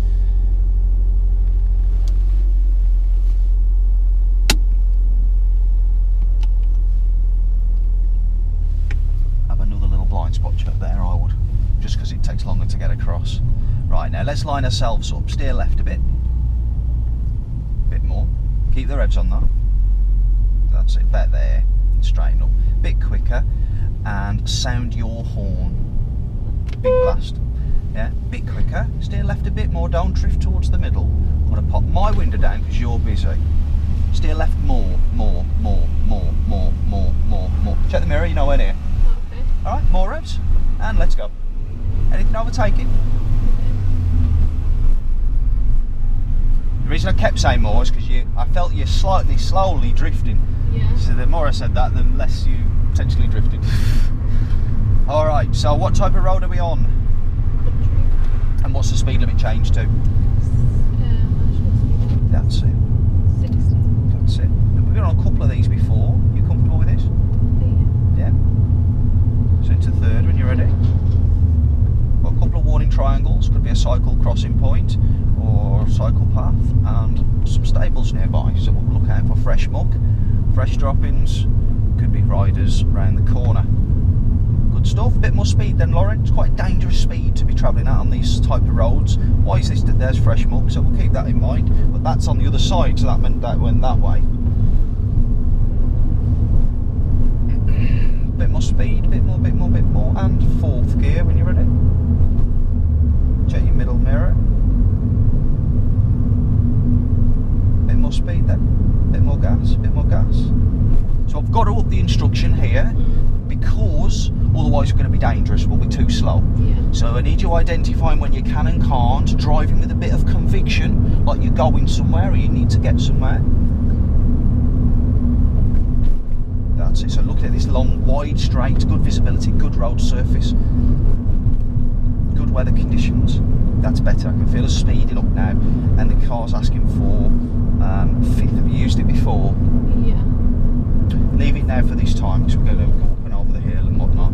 Have another little blind spot check there, I would, just because it takes longer to get across. Right, now let's line ourselves up. Steer left a bit more. Keep the revs on that. That's it. Better there. Straighten up. Bit quicker, and sound your horn. Big blast. Yeah, bit quicker. Steer left a bit more. Don't drift towards the middle. I'm going to pop my window down because you're busy. Steer left more. Check the mirror, you know we're near. Okay. Alright, more revs. And let's go. Anything overtaking? The reason I kept saying more is because I felt you slowly drifting. Yeah. So the more I said that, the less you potentially drifted. Alright, so what type of road are we on? Country. And what's the speed limit change to? That's it. 60. That's it. We've been on a couple of these before. You comfortable with this? Yeah. So into third when you're ready. Got a couple of warning triangles. Could be a cycle crossing point or a cycle path, and some stables nearby. So we'll look out for fresh muck, fresh droppings. Could be riders round the corner. Good stuff. A bit more speed then, Lauren. It's quite dangerous speed to be travelling at on these type of roads. Why is this? There's fresh muck, so we'll keep that in mind. But that's on the other side, so that meant that went that way. Bit more speed, bit more, and fourth gear when you're ready. Check your middle mirror. Bit more speed then. Bit more gas. So I've got to up the instruction here, because otherwise we're going to be dangerous, we'll be too slow. Yeah. So I need you identifying when you can and can't, driving with a bit of conviction, like you're going somewhere or you need to get somewhere. That's it. So look at this long, wide, straight, good visibility, good road surface, good weather conditions. That's better. I can feel us speeding up now, and the car's asking for fifth. Have you used it before? Yeah. Leave it now for this time, because we're going to go up and over the hill and whatnot.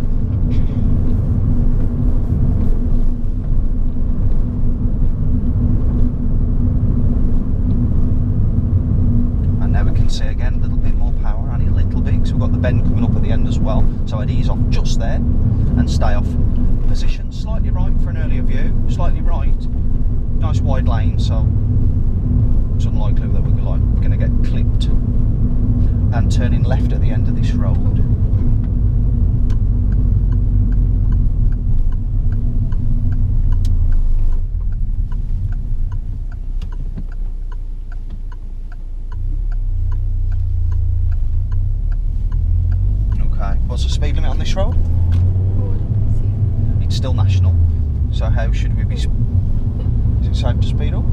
And now we can see again a little bit more power, only a little bit, because we've got the bend coming up at the end as well. So I'd ease off just there and stay off. Position slightly right for an earlier view, slightly right. Nice wide lane, so it's unlikely that we're going to get clipped. And turning left at the end of this road. What's the speed limit on this road? Oh, see. It's still national. So how should we be? Is it safe to speed up?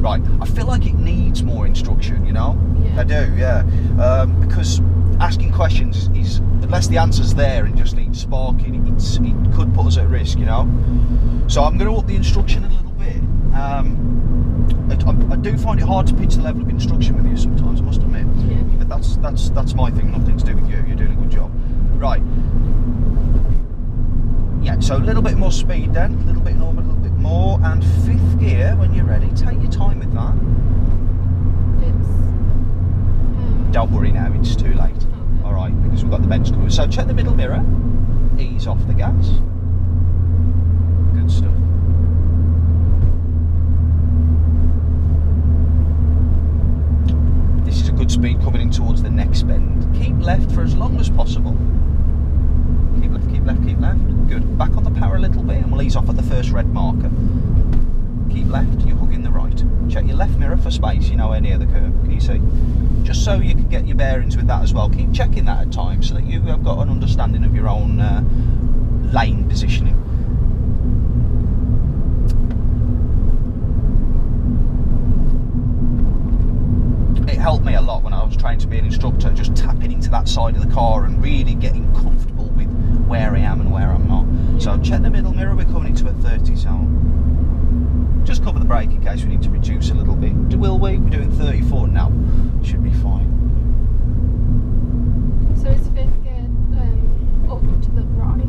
Right, I feel like it needs more instruction, you know? Yeah. I do, yeah. Because asking questions is, unless the answer's there and just needs sparking, it could put us at risk, you know? So I'm going to up the instruction a little bit. I do find it hard to pitch the level of instruction with you sometimes, I must admit. Yeah. But that's my thing, nothing to do with you. You're doing a good job. Right. Yeah, so a little bit more speed then, a little bit normal, a little bit more, and 5th gear when you're ready. Take your time with that. Don't worry now, it's too late. Okay. Alright, because we've got the bench coming. So check the middle mirror, ease off the gas. Good stuff. This is a good speed coming in towards the next bend. Keep left for as long as possible. Keep left, keep left, keep left. Good. Back on the power a little bit and we'll ease off at the first red marker. Keep left, you're hugging the right. Check your left mirror for space, you know, where near the curb. Can you see? Just so you can get your bearings with that as well. Keep checking that at times so that you have got an understanding of your own lane positioning. It helped me a lot when I was trying to be an instructor, just tapping into that side of the car and really getting comfortable with where I am and where I'm not. Yeah. So check the middle mirror, we're coming into a 30 zone. Just cover the brake in case we need to reduce a little bit. Will we? We're doing 34 now. Should be fine. So is 5th gear up to the right?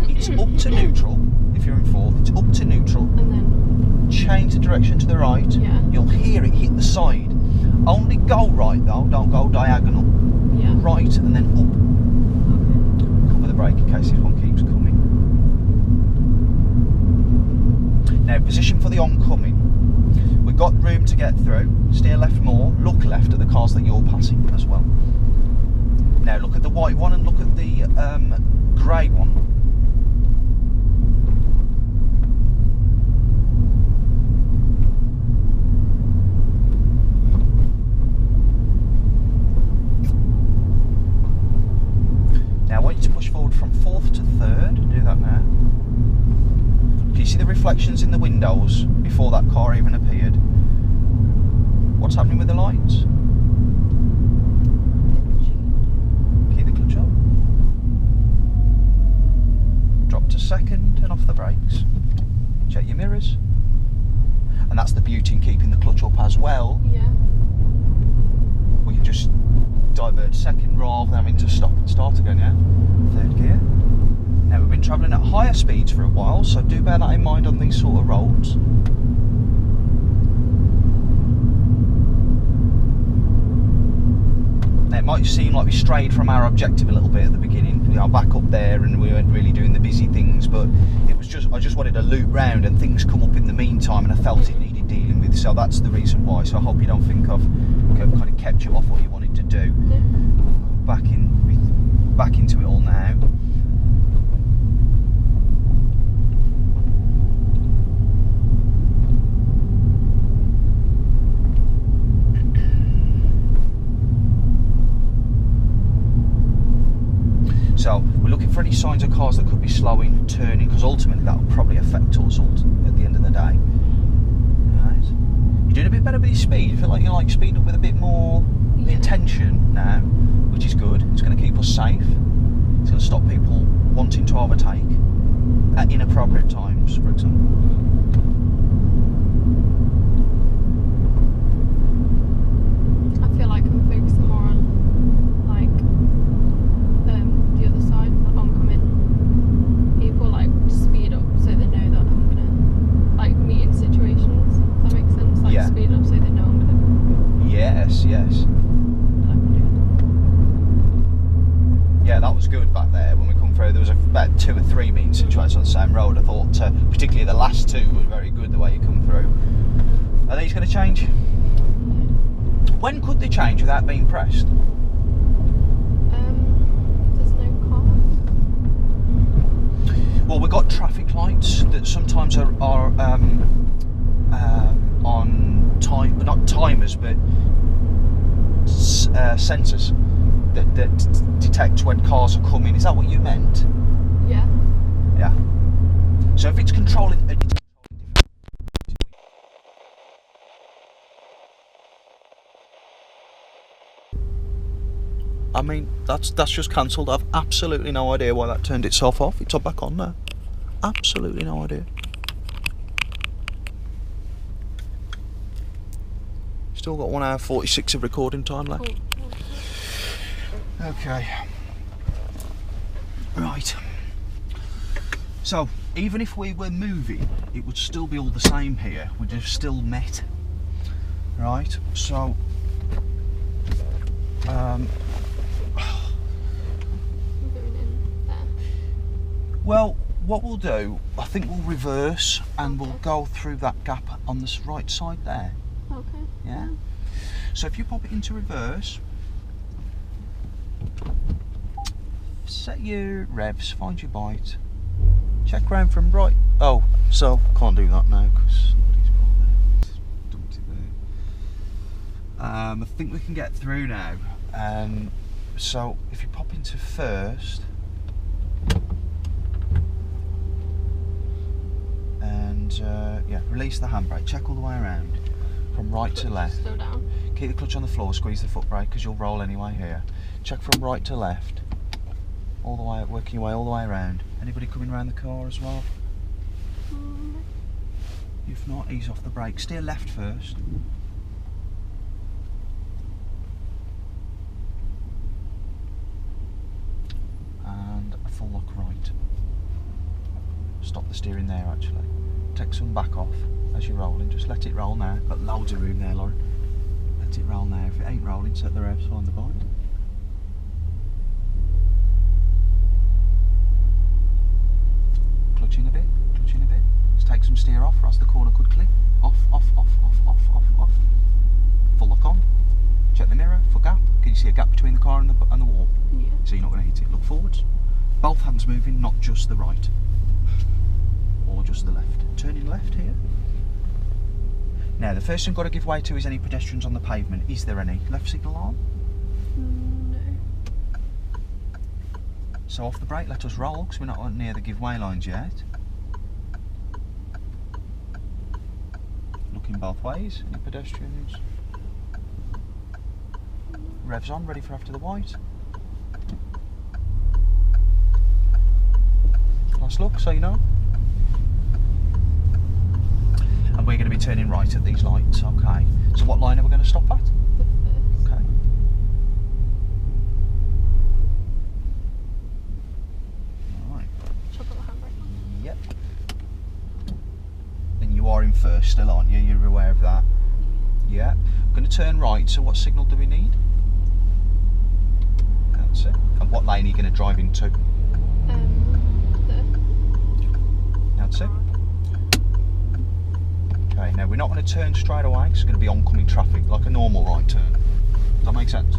It's up to neutral. If you're in 4th, it's up to neutral. And then? Change the direction to the right. Yeah. You'll hear it hit the side. Only go right though, don't go diagonal. Yeah. Right and then up. Okay. Cover the brake in case this one keeps coming. Now position for the oncoming. We've got room to get through. Steer left more, look left at the cars that you're passing as well. Now look at the white one and look at the grey one. Now I want you to push forward from 4th to 3rd. Do that now. Can you see the reflections in the windows before that car even appeared? What's happening with the lights? Keep the clutch up. Drop to 2nd and off the brakes. Check your mirrors. And that's the beauty in keeping the clutch up as well. Yeah. We can just divert 2nd rather than having to stop and start again, yeah? 3rd gear. Now we've been travelling at higher speeds for a while, so do bear that in mind on these sort of roads. Now it might seem like we strayed from our objective a little bit at the beginning, you know, back up there and we weren't really doing the busy things, but it was just, I just wanted to loop round and things come up in the meantime and I felt it needed dealing with, so that's the reason why. So I hope you don't think I've kind of kept you off what you wanted to do. Yeah. Back into it all now. So we're looking for any signs of cars that could be slowing, turning, because ultimately that will probably affect us at the end of the day. Right. You're doing a bit better with your speed. I feel like you're like speeding up with a bit more intention now, which is good. It's going to keep us safe. It's going to stop people wanting to overtake at inappropriate times, for example. I feel like I'm focusing more on like the other side, like oncoming people, like speed up so they know that I'm gonna like meet in situations. Does that make sense? Like Yeah. speed up so they know I'm gonna. Yes, yes. Yeah, that was good back there when we come through. There was about 2 or 3 meeting situations on the same road. I thought, particularly the last 2 were very good the way you come through. Are these going to change? When could they change without being pressed? There's no cars. Well, we've got traffic lights that sometimes are on time, not timers, but sensors that detect when cars are coming. Is that what you meant? Yeah. Yeah. So if it's controlling a I mean, that's just cancelled. I've absolutely no idea why that turned itself off. It's back on now. Absolutely no idea. Still got 1 hour 46 of recording time left. Okay. Right. So, even if we were moving, it would still be all the same here. We'd have still met. Right? So, well, what we'll do, I think we'll reverse and we'll go through that gap on this right side there. Okay. Yeah? So if you pop it into reverse, set your revs, find your bite, check round from right. Oh, so can't do that now because somebody's brought there. Dumped it there. I think we can get through now. So if you pop into first, and yeah, release the handbrake, check all the way around from right to left. Slow down. Keep the clutch on the floor, squeeze the foot brake because you'll roll anyway here. Check from right to left, all the way, working your way all the way around. Anybody coming around the car as well? If not, ease off the brake. Steer left first. And a full lock right. Stop the steering there actually. Take some back off as you're rolling. Just let it roll now. Got loads of room there, Lauren. Let it roll now. If it ain't rolling, set the revs on the bike. Clutch in a bit, clutch in a bit. Just take some steer off or else the corner could clip. Off, off, off, off, off, off, off. Full lock on. Check the mirror for gap. Can you see a gap between the car and the wall? Yeah. So you're not going to hit it. Look forwards. Both hands moving, not just the right. Or just the left. Turning left here. Now the first thing I've got to give way to is any pedestrians on the pavement. Is there any? Left signal on? No. So off the brake, let us roll because we're not near the giveaway lines yet. Looking both ways. Any pedestrians? Revs on, ready for after the white. Last look, so you know. And we're going to be turning right at these lights, okay. So what line are we going to stop at? Okay. Alright. Shall I put the handbrake on? Yep. And you are in first still, aren't you? You're aware of that? Yeah. I'm going to turn right, so what signal do we need? That's it. And what lane are you going to drive into? That's it. Okay, now we're not going to turn straight away because it's going to be oncoming traffic, like a normal right turn. Does that make sense?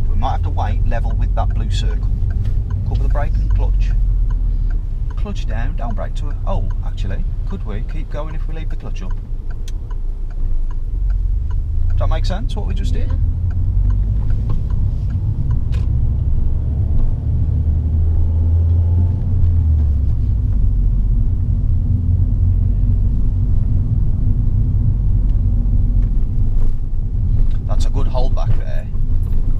We might have to wait level with that blue circle. Cover the brake and clutch. Clutch down, don't brake to a... Oh, actually, could we keep going if we leave the clutch up? Does that make sense, what we just did? That's a good hold back there.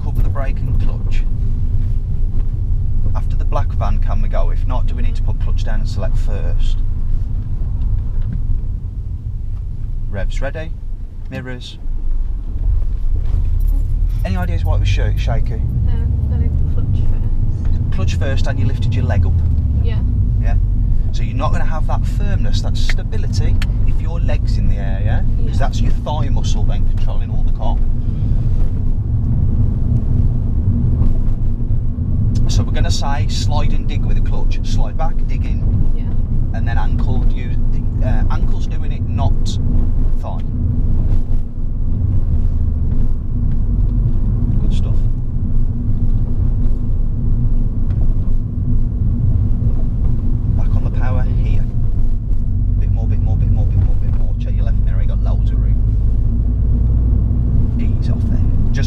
Cover the brake and clutch. After the black van can we go? If not, do we need to put clutch down and select first? Revs ready. Mirrors. Any ideas why it was shaky? I did clutch first. Clutch first and you lifted your leg up. Yeah. Yeah. So you're not going to have that firmness, that stability if your leg's in the air, yeah? Because that's your thigh muscle then controlling all the car. So we're going to say slide and dig with the clutch. Slide back, dig in. Yeah. And then ankle, ankle's doing it, not thigh. Good stuff. Back on the power here. Bit more, bit more, bit more, bit more, bit more. Check your left mirror, you got low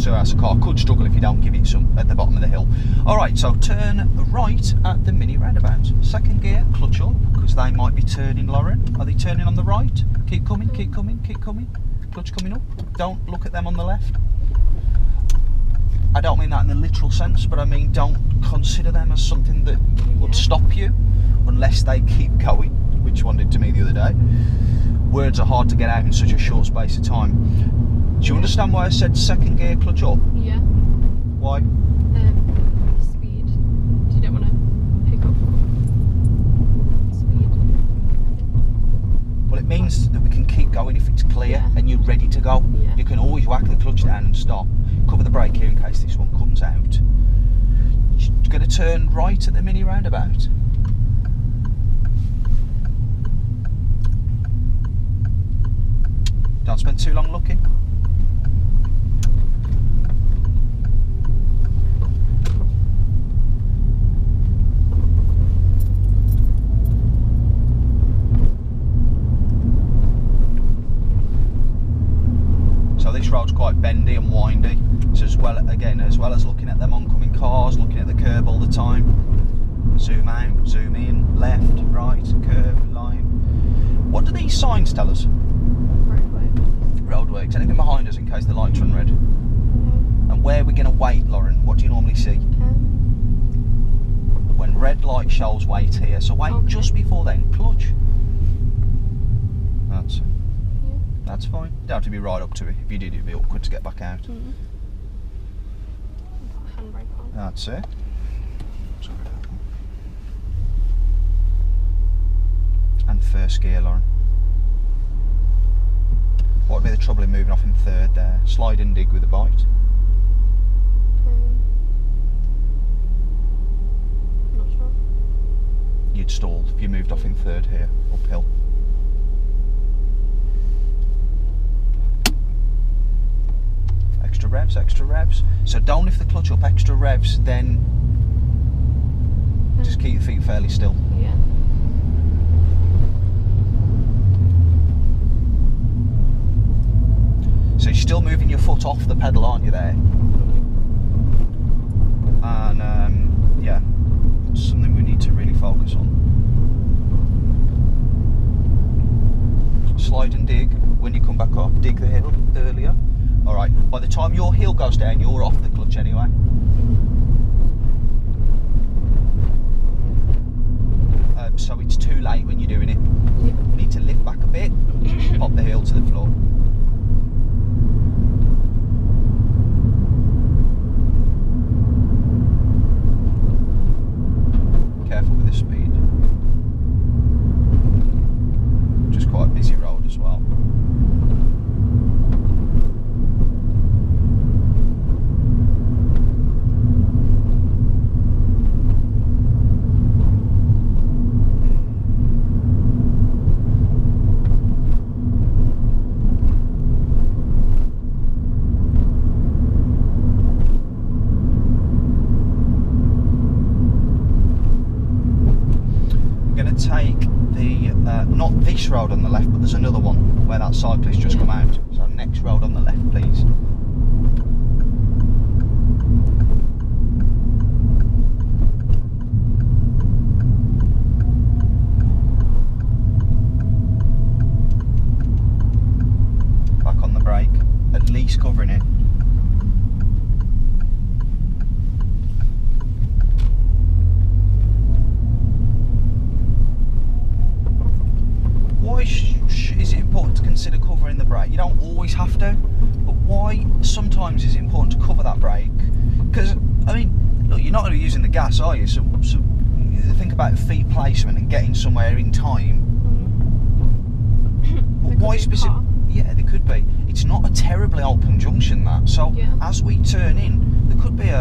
two-house car could struggle if you don't give it some at the bottom of the hill. Alright, so turn right at the mini roundabout. Second gear, clutch up, because they might be turning, Lauren. Are they turning on the right? Keep coming, keep coming, keep coming. Clutch coming up. Don't look at them on the left. I don't mean that in the literal sense, but I mean don't consider them as something that would stop you unless they keep going, which one did to me the other day. Words are hard to get out in such a short space of time. Do you understand why I said second gear, clutch up? Yeah. Why? Speed. You don't want to pick up speed. Well, it means that we can keep going if it's clear and you're ready to go. Yeah. You can always whack the clutch down and stop. Cover the brake here in case this one comes out. You're going to turn right at the mini roundabout. Don't spend too long looking. So this road's quite bendy and windy. So as well as looking at them oncoming cars, looking at the curb all the time. Zoom out, zoom in, left, right, curve, line. What do these signs tell us? Roadworks. Anything behind us in case the lights run red? And where are we going to wait, Lauren? What do you normally see? When red light shows wait here, so wait just before then, clutch. That's it. Yeah. That's fine. You don't have to be right up to it. If you did, it'd be awkward to get back out. Handbrake on. That's it. And first gear, Lauren. What would be the trouble in moving off in third there? Slide and dig with a bite. Not sure. You'd stall if you moved off in third here, uphill. Extra revs, extra revs. So don't lift the clutch up, extra revs, then just keep your feet fairly still. Yeah. So you're still moving your foot off the pedal, aren't you, there? And yeah, it's something we need to really focus on. Slide and dig when you come back up. Dig the hill earlier. Alright, by the time your heel goes down, you're off the clutch anyway. So it's too late when you're doing it. You need to lift back a bit, pop the heel to the floor. Careful with the speed. Just quite a busy road as well. Take the not this road on the left, but there's another one where that cyclist just come out. So next road on the left, please. Back on the brake, at least covering it. Why is it important to consider covering the brake? You don't always have to, but why sometimes is it important to cover that brake? Because, I mean, look, you're not really using the gas, are you? So think about feet placement and getting somewhere in time. But why specific? Yeah, there could be. It's not a terribly open junction, that. So as we turn in, there could be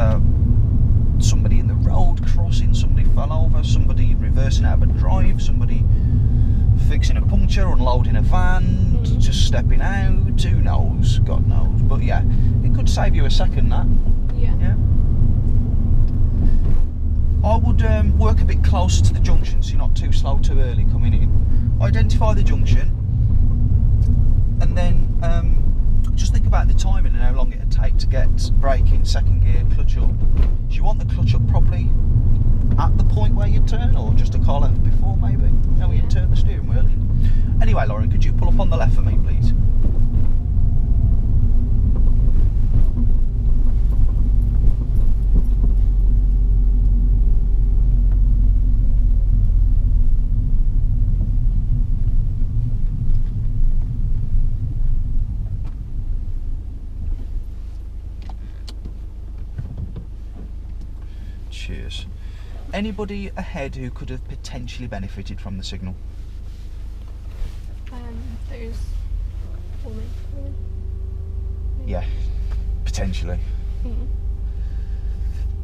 somebody in the road crossing, somebody fell over, somebody reversing out of a drive, somebody fixing a puncture, unloading a van, just stepping out, who knows, God knows. But yeah, it could save you a second, that. Yeah. I would work a bit closer to the junction so you're not too slow too early coming in. Identify the junction and then just think about the timing and how long it'd take to get brake in, second gear, clutch up. Do you want the clutch up probably at the point where you turn, or just a car length before maybe? Now you turn the steering wheel in. Anyway, Lauren, could you pull up on the left for me, please? Cheers. Anybody ahead who could have potentially benefited from the signal? Those women. Yeah, potentially.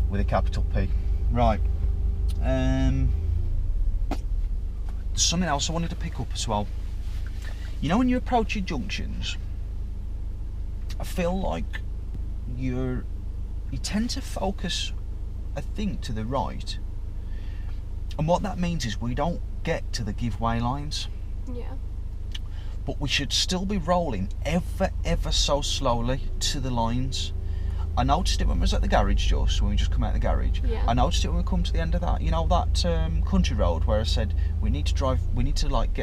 With a capital P. Right. There's something else I wanted to pick up as well. You know, when you approach your junctions, I feel like you tend to focus, I think, to the right, and what that means is we don't get to the giveaway lines. Yeah. But we should still be rolling ever so slowly to the lines. I noticed it when I was at the garage, just when we just come out of the garage. Yeah. I noticed it when we come to the end of that, you know, that country road where I said we need to like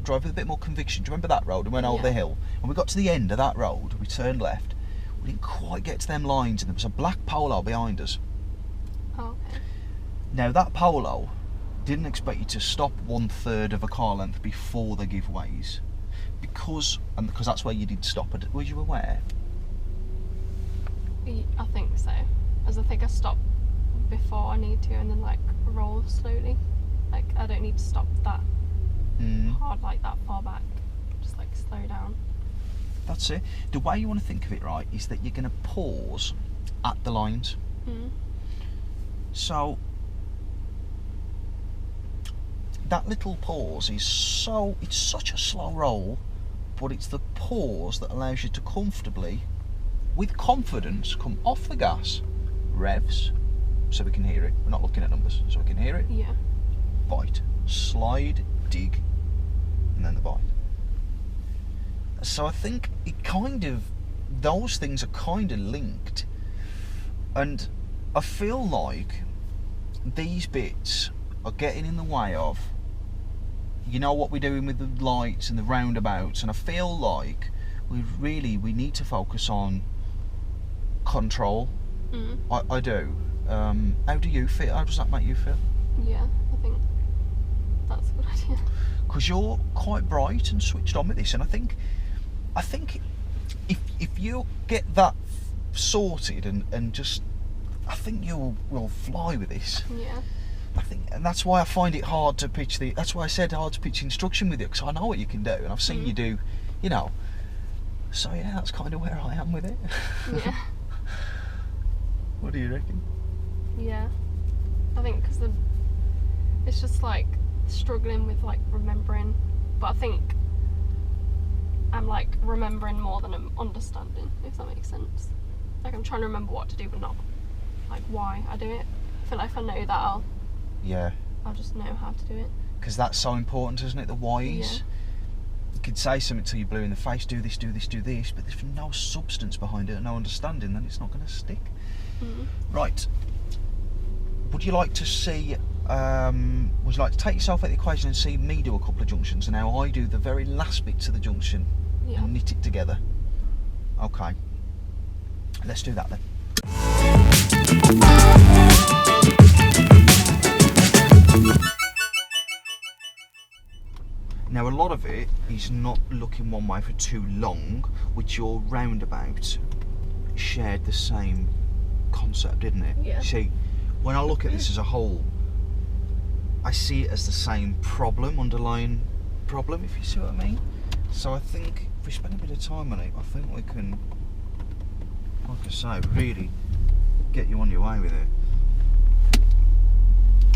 drive with a bit more conviction. Do you remember that road? And went over the hill. When we got to the end of that road, we turned left. We didn't quite get to them lines, and there was a black Polo behind us. Oh, okay. Now that Polo didn't expect you to stop 1/3 of a car length before the giveaways, because that's where you did stop. Were you aware? I think so, as I think I stop before I need to, and then like roll slowly. Like I don't need to stop that hard, like that far back. Just like slow down. That's it. The way you want to think of it, right, is that you're going to pause at the lines. So that little pause is it's such a slow roll, but it's the pause that allows you to comfortably, with confidence, come off the gas, revs, so we can hear it. We're not looking at numbers, so we can hear it. Yeah. Bite, slide, dig, and then the bite. So I think those things are kind of linked, and I feel like these bits are getting in the way of, you know, what we're doing with the lights and the roundabouts, and I feel like we need to focus on control. I do. How do you feel? How does that make you feel? Yeah, I think that's a good idea. Because you're quite bright and switched on with this, and I think if you get that sorted and just, I think you will fly with this. Yeah. I think, and that's why I find it hard to pitch that's why I said hard to pitch instruction with you, because I know what you can do, and I've seen you do, you know. So yeah, that's kind of where I am with it. Yeah. What do you reckon? Yeah. I think because it's just like struggling with like remembering, but I think I'm like remembering more than I'm understanding, if that makes sense. Like I'm trying to remember what to do, but not like why I do it. I feel like if I know that, I'll just know how to do it. Because that's so important, isn't it? The whys. Yeah. You could say something till you're blue in the face, do this, do this, do this, but if there's no substance behind it and no understanding, then it's not going to stick. Right. Would you like to see, would you like to take yourself out of the equation and see me do a couple of junctions, and now I do the very last bits of the junction and knit it together? Okay. Let's do that then. Now a lot of it is not looking one way for too long, which your roundabout shared the same concept, didn't it? Yeah. See, when I look at this as a whole, I see it as the same problem, underlying problem, if you see what I mean. So I think if we spend a bit of time on it, I think we can, like I say, really get you on your way with it.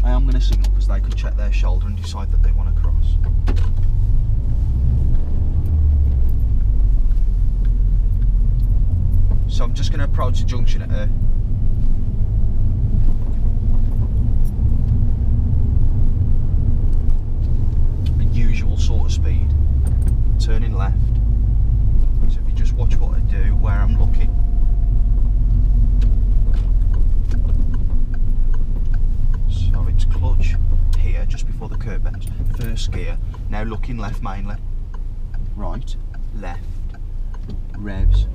I am going to signal because they could check their shoulder and decide that they want to cross. So I'm just going to approach the junction at a usual sort of speed, turning left. So if you watch what I do, where I'm looking. So it's clutch here, just before the curb bends. First gear. Now looking left mainly. Right, left, revs,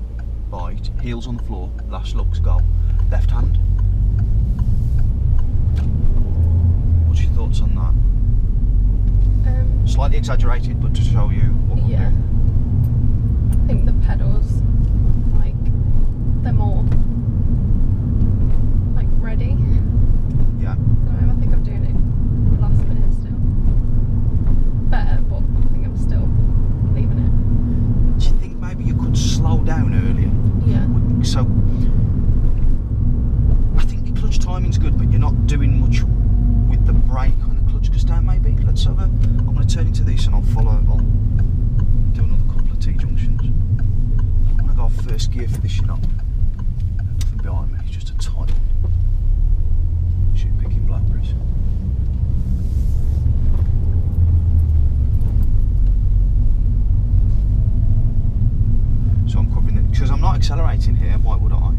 bite, heels on the floor, last looks, go. Left hand. What's your thoughts on that? Slightly exaggerated, but to show you what we'll yeah. do. I think the pedals, like, they're more, like, ready. Yeah. I think I'm doing it last minute still. Better, but I think I'm still leaving it. Do you think maybe you could slow down earlier? Yeah. So, I think your clutch timing's good, but you're not doing much with the brake on the clutch goes down maybe. Let's have a, I'm going to turn into this and I'll do another couple of T-junctions. I'm going to go first gear for this, you know. Nothing behind me, it's just a tight one. Shoot picking blackberries. So I'm covering it, because I'm not accelerating here, why would I?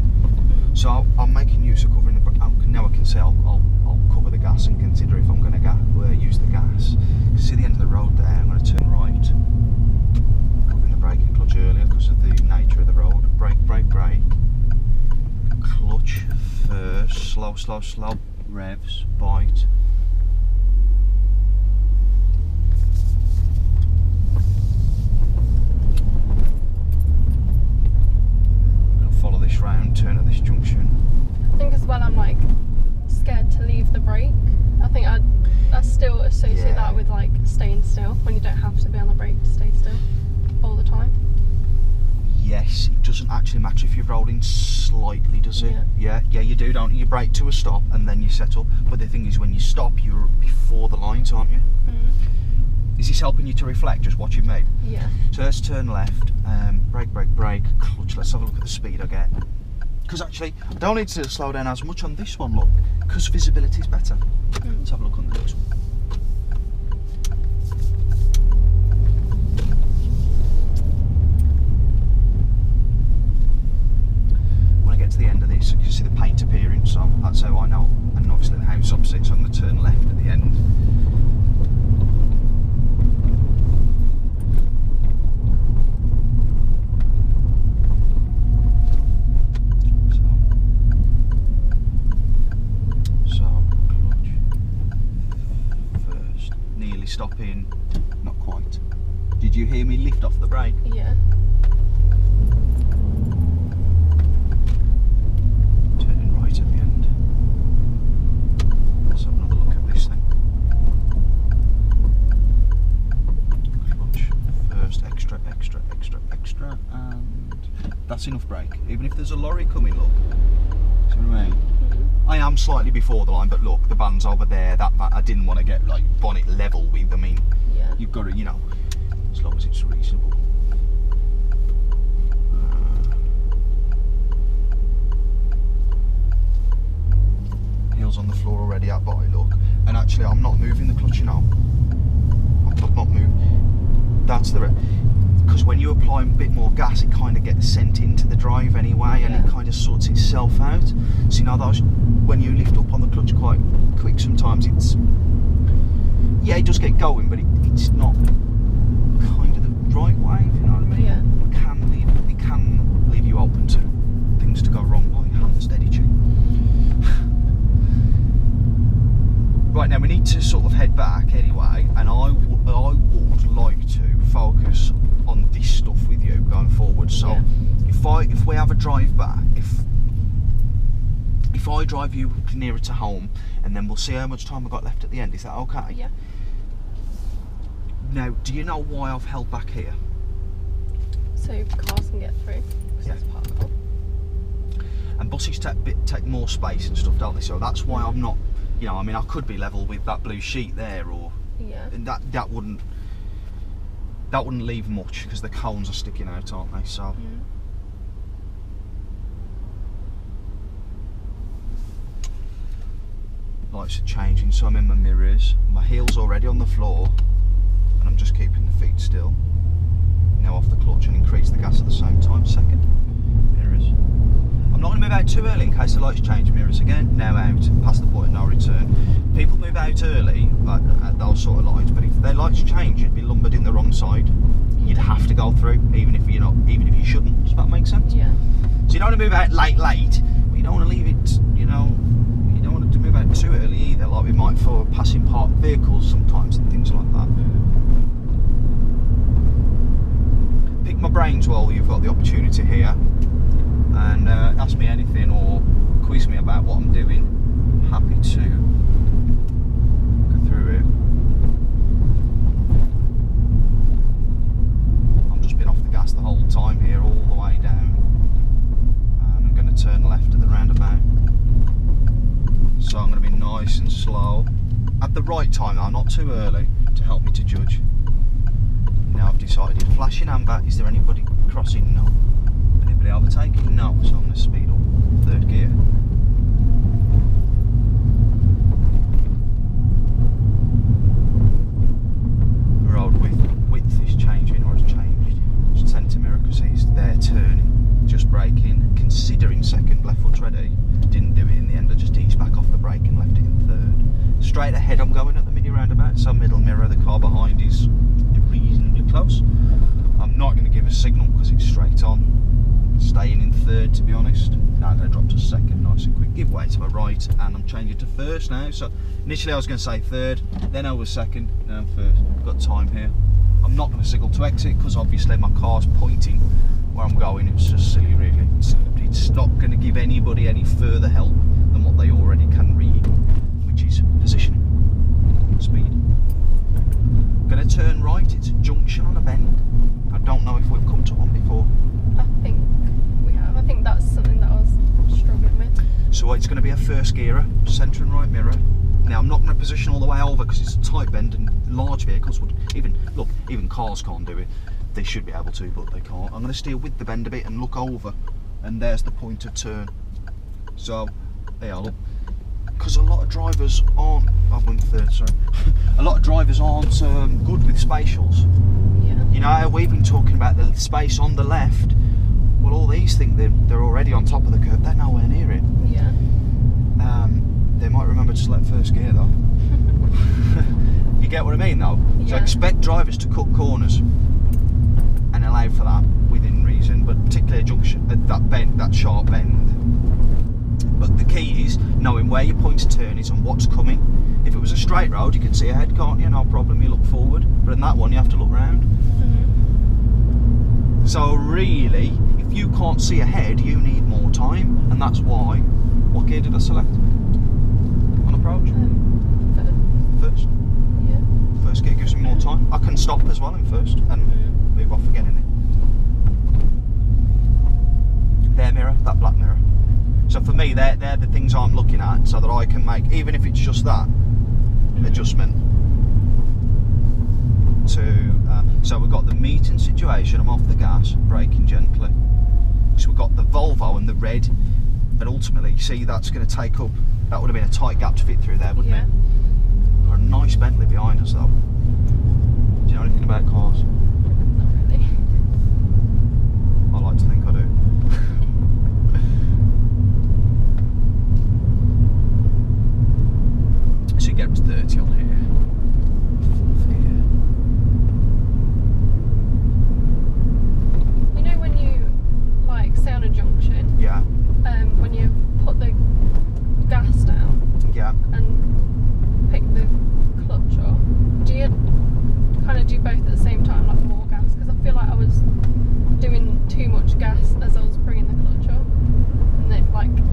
So I'm making use of covering the, now I can say I'll cover the gas and consider if I'm going to use the gas. See the end of the road there, I'm going to turn right. Covering the brake and clutch earlier because of the nature of the road. Brake, brake, brake. Clutch first, slow, slow, slow. Revs, bite. Follow this round, turn at this junction. I think as well I'm like scared to leave the brake. I think I still associate that with like staying still when you don't have to be on the brake to stay still all the time. Yes, it doesn't actually matter if you're rolling slightly, does it? Yeah, you do, don't you? You brake to a stop and then you settle. But the thing is, when you stop, you're before the lines, aren't you? Is this helping you to reflect, just watching me? Yeah. So let's turn left, brake, brake, brake, clutch. Let's have a look at the speed I get. Because actually, I don't need to slow down as much on this one, look, because visibility is better. Let's have a look on the next one. When I get to the end of this, you can see the paint appearing, so that's how I know. And obviously the house opposite, so I'm going to turn left at the end. Stopping, not quite. Did you hear me lift off the brake? Yeah. Turning right at the end. Let's have another look at this thing. Clutch first, extra, extra, extra, extra, and that's enough brake. Even if there's a lorry coming, look. See what I mean? I am slightly before the line, but look, the van's over there. That I didn't want to get like bonnet level with. I mean, you've got to, you know, as long as it's reasonable. Heels on the floor already at body, look. And actually, I'm not moving the clutch, you know. I'm not moving. That's the. Because when you apply a bit more gas, it kind of gets sent into the drive anyway, and it kind of sorts itself out. So you know, when you lift up on the clutch quite quick, sometimes it's, yeah, it does get going, but it's not kind of the right way, if you know what I mean? Yeah. It can leave you open to things to go wrong. Oh, your hand's steady, G. Right, now we need to sort of head back anyway, and I would like to focus on this stuff with you going forward. So if we have a drive back, if I drive you nearer to home, and then we'll see how much time I've got left at the end, is that okay? Yeah. Now, do you know why I've held back here? So cars can get through, because it's parkable. And buses take more space and stuff, don't they? So that's why I'm not, you know, I mean, I could be level with that blue sheet there, or and that wouldn't leave much, because the cones are sticking out, aren't they? So lights are changing, so I'm in my mirrors, my heels already on the floor, and I'm just keeping the feet still. now off the clutch and increase the gas at the same time. Second, mirrors. I'm not going to move out too early in case the lights change. Mirrors again, now out, past the point of no return. People move out early at those sort of lights, but if their lights change, you'd be lumbered in the wrong side. You'd have to go through, even if you shouldn't. Does that make sense? Yeah. So you don't want to move out late, but you don't want to leave it, you don't want to move out too early either, like we might for passing parked vehicles sometimes and things like that. Pick my brains while you've got the opportunity here, and ask me anything or quiz me about what I'm doing. Happy to go through it. I've just been off the gas the whole time here, all the way down. And I'm going to turn left at the roundabout. So I'm going to be nice and slow. At the right time though, not too early, to help me to judge. Now I've decided, flashing amber, is there anybody crossing? No. Anybody overtaking? No. So I'm going to speed up. Third gear. Road width is changing, or has changed. Just centre mirror because he's there turning, just braking, considering second, left foot ready. Didn't do it in the end, I just eased back off the brake and left it in third. Straight ahead I'm going at the mini roundabout, so middle mirror, the car behind is reasonably close. I'm not going to give a signal because it's straight on. Staying in third, to be honest. Now I'm going to drop to second, nice and quick. Give way to my right, and I'm changing to first now. So initially I was going to say third, then I was second, now I'm first. Got time here. I'm not going to signal to exit because obviously my car's pointing where I'm going. It's just silly, really. It's not going to give anybody any further help than what they already can read, which is positioning, speed. Going to turn right. It's a junction on a bend. I don't know if we've come to one before. I think we have. I think that's something that I was struggling with. So it's going to be a first gearer, centre and right mirror. Now I'm not going to position all the way over because it's a tight bend and large vehicles would even cars can't do it. They should be able to, but they can't. I'm going to steer with the bend a bit and look over, and there's the point of turn. So there, look, because a lot of drivers aren't. I went third, sorry. A lot of drivers aren't good with spatials. Yeah. You know how we've been talking about the space on the left. Well, all these think they're already on top of the curb. They're nowhere near it. Yeah. They might remember to select first gear though. You get what I mean though? Yeah. So expect drivers to cut corners and allow for that within reason, but particularly a junction at that sharp bend. But the key is knowing where your point of turn is and what's coming. If it was a straight road, you can see ahead, can't you? No problem, you look forward. But in that one, you have to look round. Mm-hmm. So really, if you can't see ahead, you need more time, and that's why. What gear did I select on approach? First. Yeah. First gear gives me more time. I can stop as well in first and move off again in it. Their mirror, that black mirror. So for me, they're the things I'm looking at, so that I can make, even if it's just that adjustment. So we've got the meeting situation. I'm off the gas, braking gently. So we've got the Volvo and the red, and ultimately, you see, that's going to take up. That would have been a tight gap to fit through there, wouldn't it? Got a nice Bentley behind us, though. Do you know anything about cars? Not really. I like to think I do. So you get up to 30 on here. Fourth gear. You know when you say on a junction, Yeah. when you put the gas down Yeah. and pick the clutch up, do you kind of do both at the same time, like more gas? Because I feel like I was doing too much gas as I was bringing the clutch up, and it rumbled.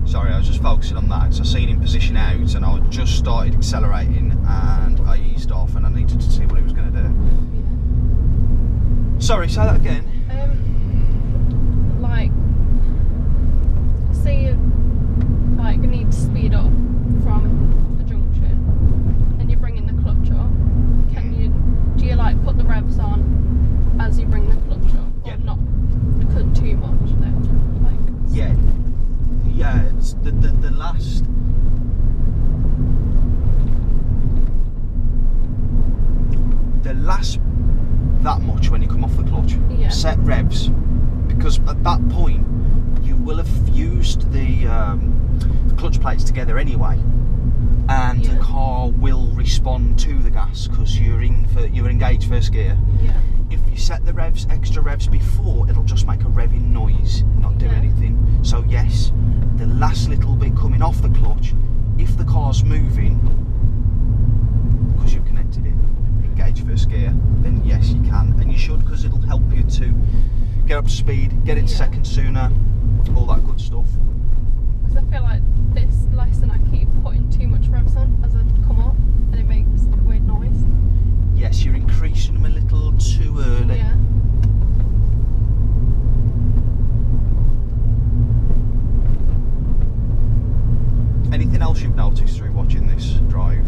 Sorry, I was just focusing on that because I seen him position out and I just started accelerating and I eased off and I needed to see what he was going to do. Yeah. Sorry, say that again. Say you need to speed up from the junction and you're bringing the clutch up. Do you put the revs on as you bring the clutch up, or Yeah. not cut too much then? Yeah, it's the last. set revs, because at that point you will have fused the clutch plates together anyway, and the car will respond to the gas because you're engaged first gear. Yeah. If you set the revs, extra revs before, it'll just make a revving noise, not do anything. So yes, the last little bit coming off the clutch, if the car's moving, because you've connected it, engage first gear, then yes you can, and you should, because it'll help you to get up to speed, get into second sooner, all that good stuff. Because I feel like this lesson I keep putting too much revs on as I come up, and it makes a weird noise. Yes, you're increasing them a little too early. Yeah. Anything else you've noticed through watching this drive?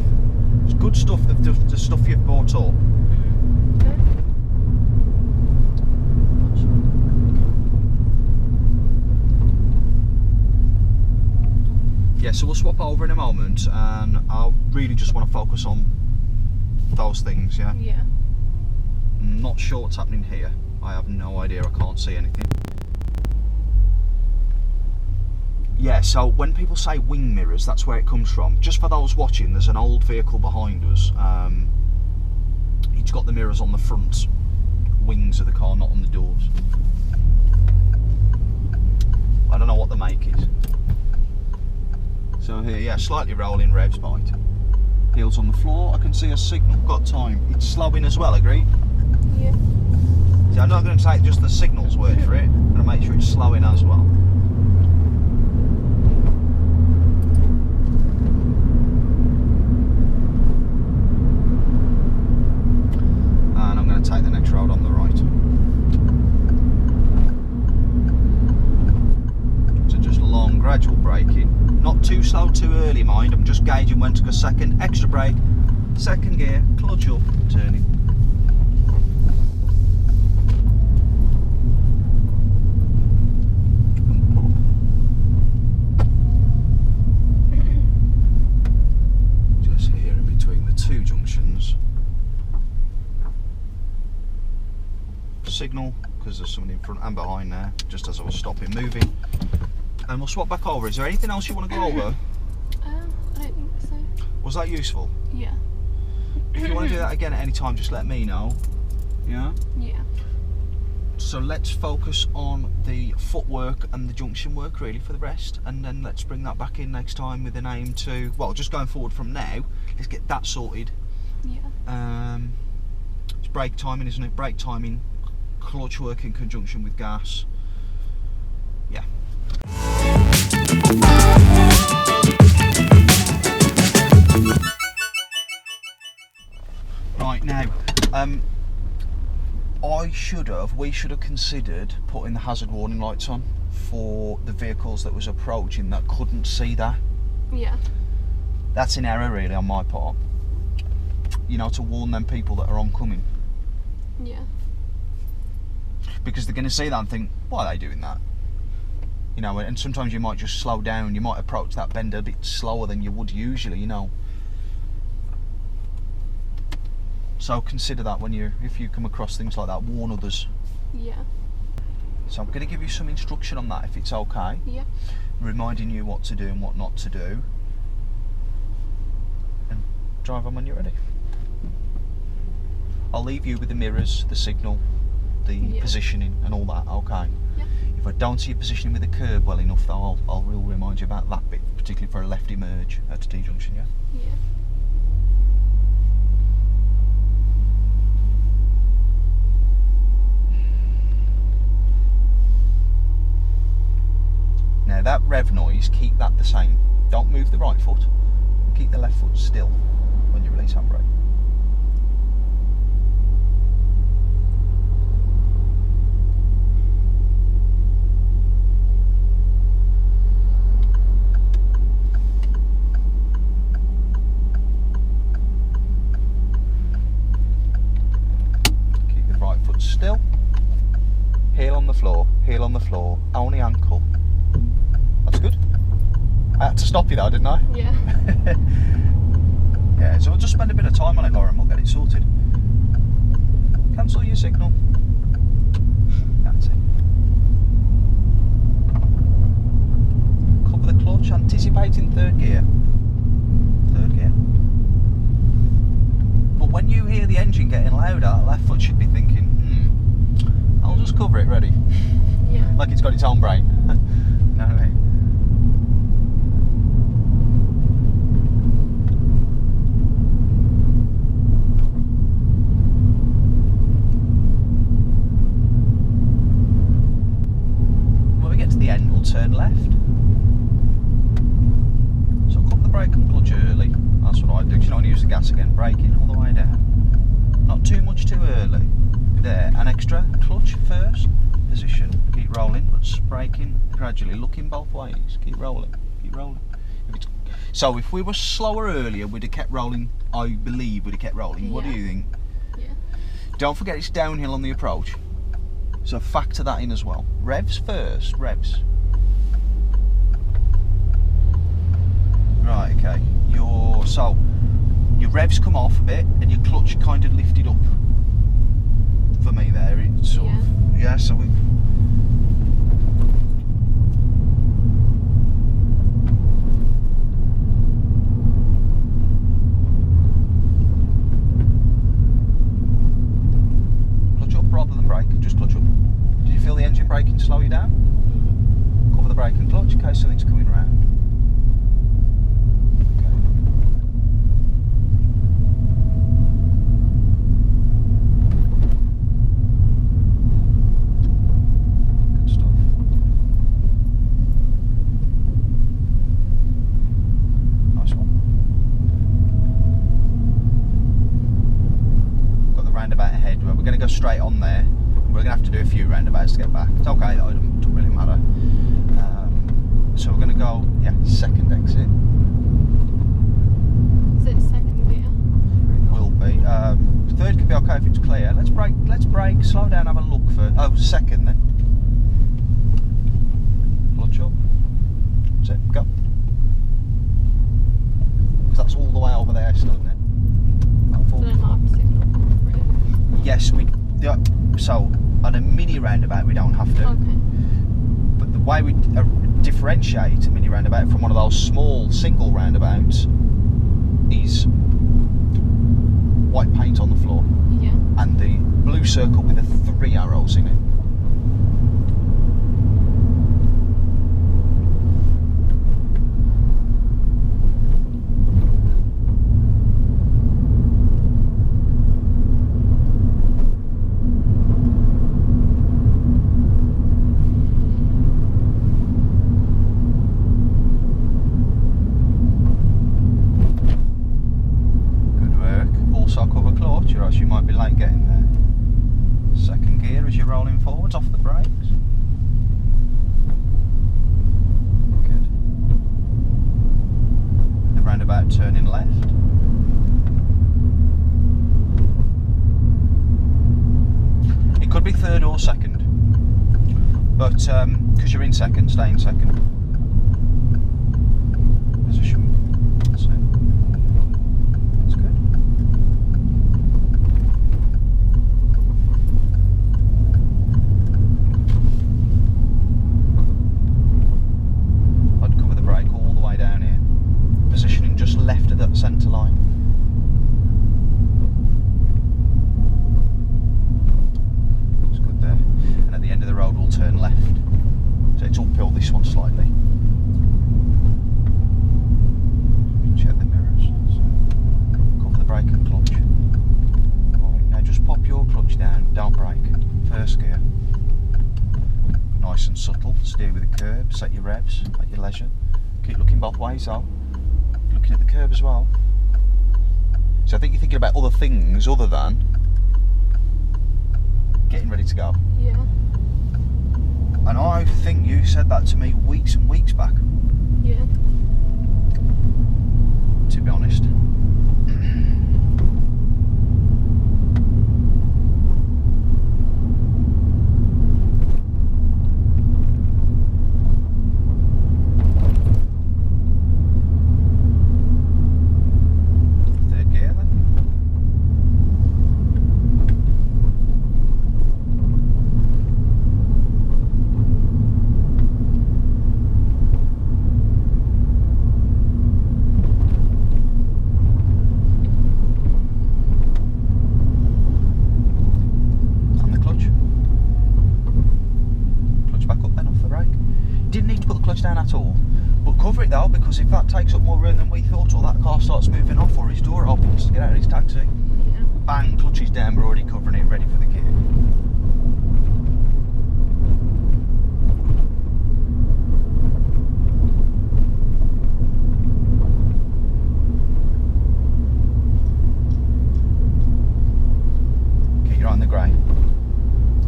It's good stuff, the stuff you've brought up. Okay. Yeah, so we'll swap over in a moment, and I really just want to focus on those things, yeah? Yeah. I'm not sure what's happening here. I have no idea, I can't see anything. Yeah, so when people say wing mirrors, that's where it comes from. Just for those watching, there's an old vehicle behind us. It's got the mirrors on the front wings of the car, not on the doors. I don't know what the make is. So here, yeah, slightly rolling revs bite. Heels on the floor, I can see a signal, got time. It's slowing as well, agree? Yeah. See, I'm not going to take just the signal's word for it, I'm going to make sure it's slowing as well. And I'm going to take the next road on the right. So just long, gradual braking. Not too slow, too early, mind. I'm just gauging when to go second, extra brake, second gear, clutch up, turning. And pull up. Just here in between the two junctions. Signal, because there's someone in front and behind there, just as I was stopping, moving. And we'll swap back over. Is there anything else you want to go over? I don't think so. Was that useful? Yeah. If you want to do that again at any time, just let me know. Yeah? Yeah. So let's focus on the footwork and the junction work really for the rest, and then let's bring that back in next time with an aim to, well, just going forward from now, let's get that sorted. Yeah. It's brake timing, isn't it? Brake timing, clutch work in conjunction with gas. Yeah. Right, now, we should have considered putting the hazard warning lights on for the vehicles that was approaching that couldn't see that. Yeah. That's an error really on my part. You know, to warn them people that are oncoming. Yeah. Because they're going to see that and think, why are they doing that? You know, and sometimes you might just slow down, you might approach that bend a bit slower than you would usually, you know. So consider that if you come across things like that, warn others. Yeah. So I'm going to give you some instruction on that if it's okay. Yeah. Reminding you what to do and what not to do. And drive on when you're ready. I'll leave you with the mirrors, the signal, the positioning and all that, okay? Yeah. If I don't see you positioning with the curb well enough, though, I'll remind you about that bit, particularly for a left emerge at a T-junction, yeah? Yeah. Now that rev noise, keep that the same. Don't move the right foot, keep the left foot still when you release handbrake. Still, heel on the floor, only ankle. That's good. I had to stop you though, didn't I? Yeah. Yeah, so we'll just spend a bit of time on it, Lauren, we'll get it sorted. Cancel your signal. cover it, ready. Yeah. Like it's got its own brain. You know what I mean? When we get to the end, we'll turn left. So I'll put the brake and clutch early. That's what I do. You don't want to use the gas again. Braking all the way down. Not too much too early. There, an extra clutch first. Position. Keep rolling, but braking gradually. Looking both ways. Keep rolling. Keep rolling. So if we were slower earlier, we'd have kept rolling. I believe we'd have kept rolling. What do you think? Yeah. Don't forget it's downhill on the approach. So factor that in as well. Revs first. Revs. Right. Okay. Your revs come off a bit, and your clutch kind of lifted up. For me, there it's sort of, yeah. So we. Clutch up rather than brake. Just clutch up. Did you feel the engine braking slow you down? Mm-hmm. Cover the brake and clutch in case something's coming round. Straight on there. We're going to have to do a few roundabouts to get back. It's okay though, it doesn't really matter. So we're going to go, yeah, second exit. Is it second gear? It will be. Third could be okay if it's clear. Let's brake, slow down, have a look for. Oh, second then. Clutch up. That's it, go. Because that's all the way over there still, isn't it? Yes, so on a mini roundabout we don't have to. Okay. But the way we differentiate a mini roundabout from one of those small single roundabouts is white paint on the floor. Yeah. And the blue circle with the 3 arrows in it. You might be late getting there. Second gear as you're rolling forwards, off the brakes. Good. The roundabout turning left. It could be third or second, but because you're in second, stay in second. Position. That's it. That's good. Left of that centre line. It's good there. And at the end of the road we'll turn left. So it's uphill this one slightly. Check the mirrors. So cover the brake and clutch. Right, now just pop your clutch down, don't brake. First gear. Nice and subtle, steer with the curb, set your revs at your leisure. Keep looking both ways though. Looking at the curb as well. So I think you're thinking about other things other than getting ready to go. Yeah. And I think you said that to me weeks and weeks back. Yeah. To be honest. clutch down at all. But cover it though, because if that takes up more room than we thought, or that car starts moving off, or his door opens to get out of his taxi, Yeah. bang, clutch is down, we're already covering it, ready for the gear. Keep your eye on the grey.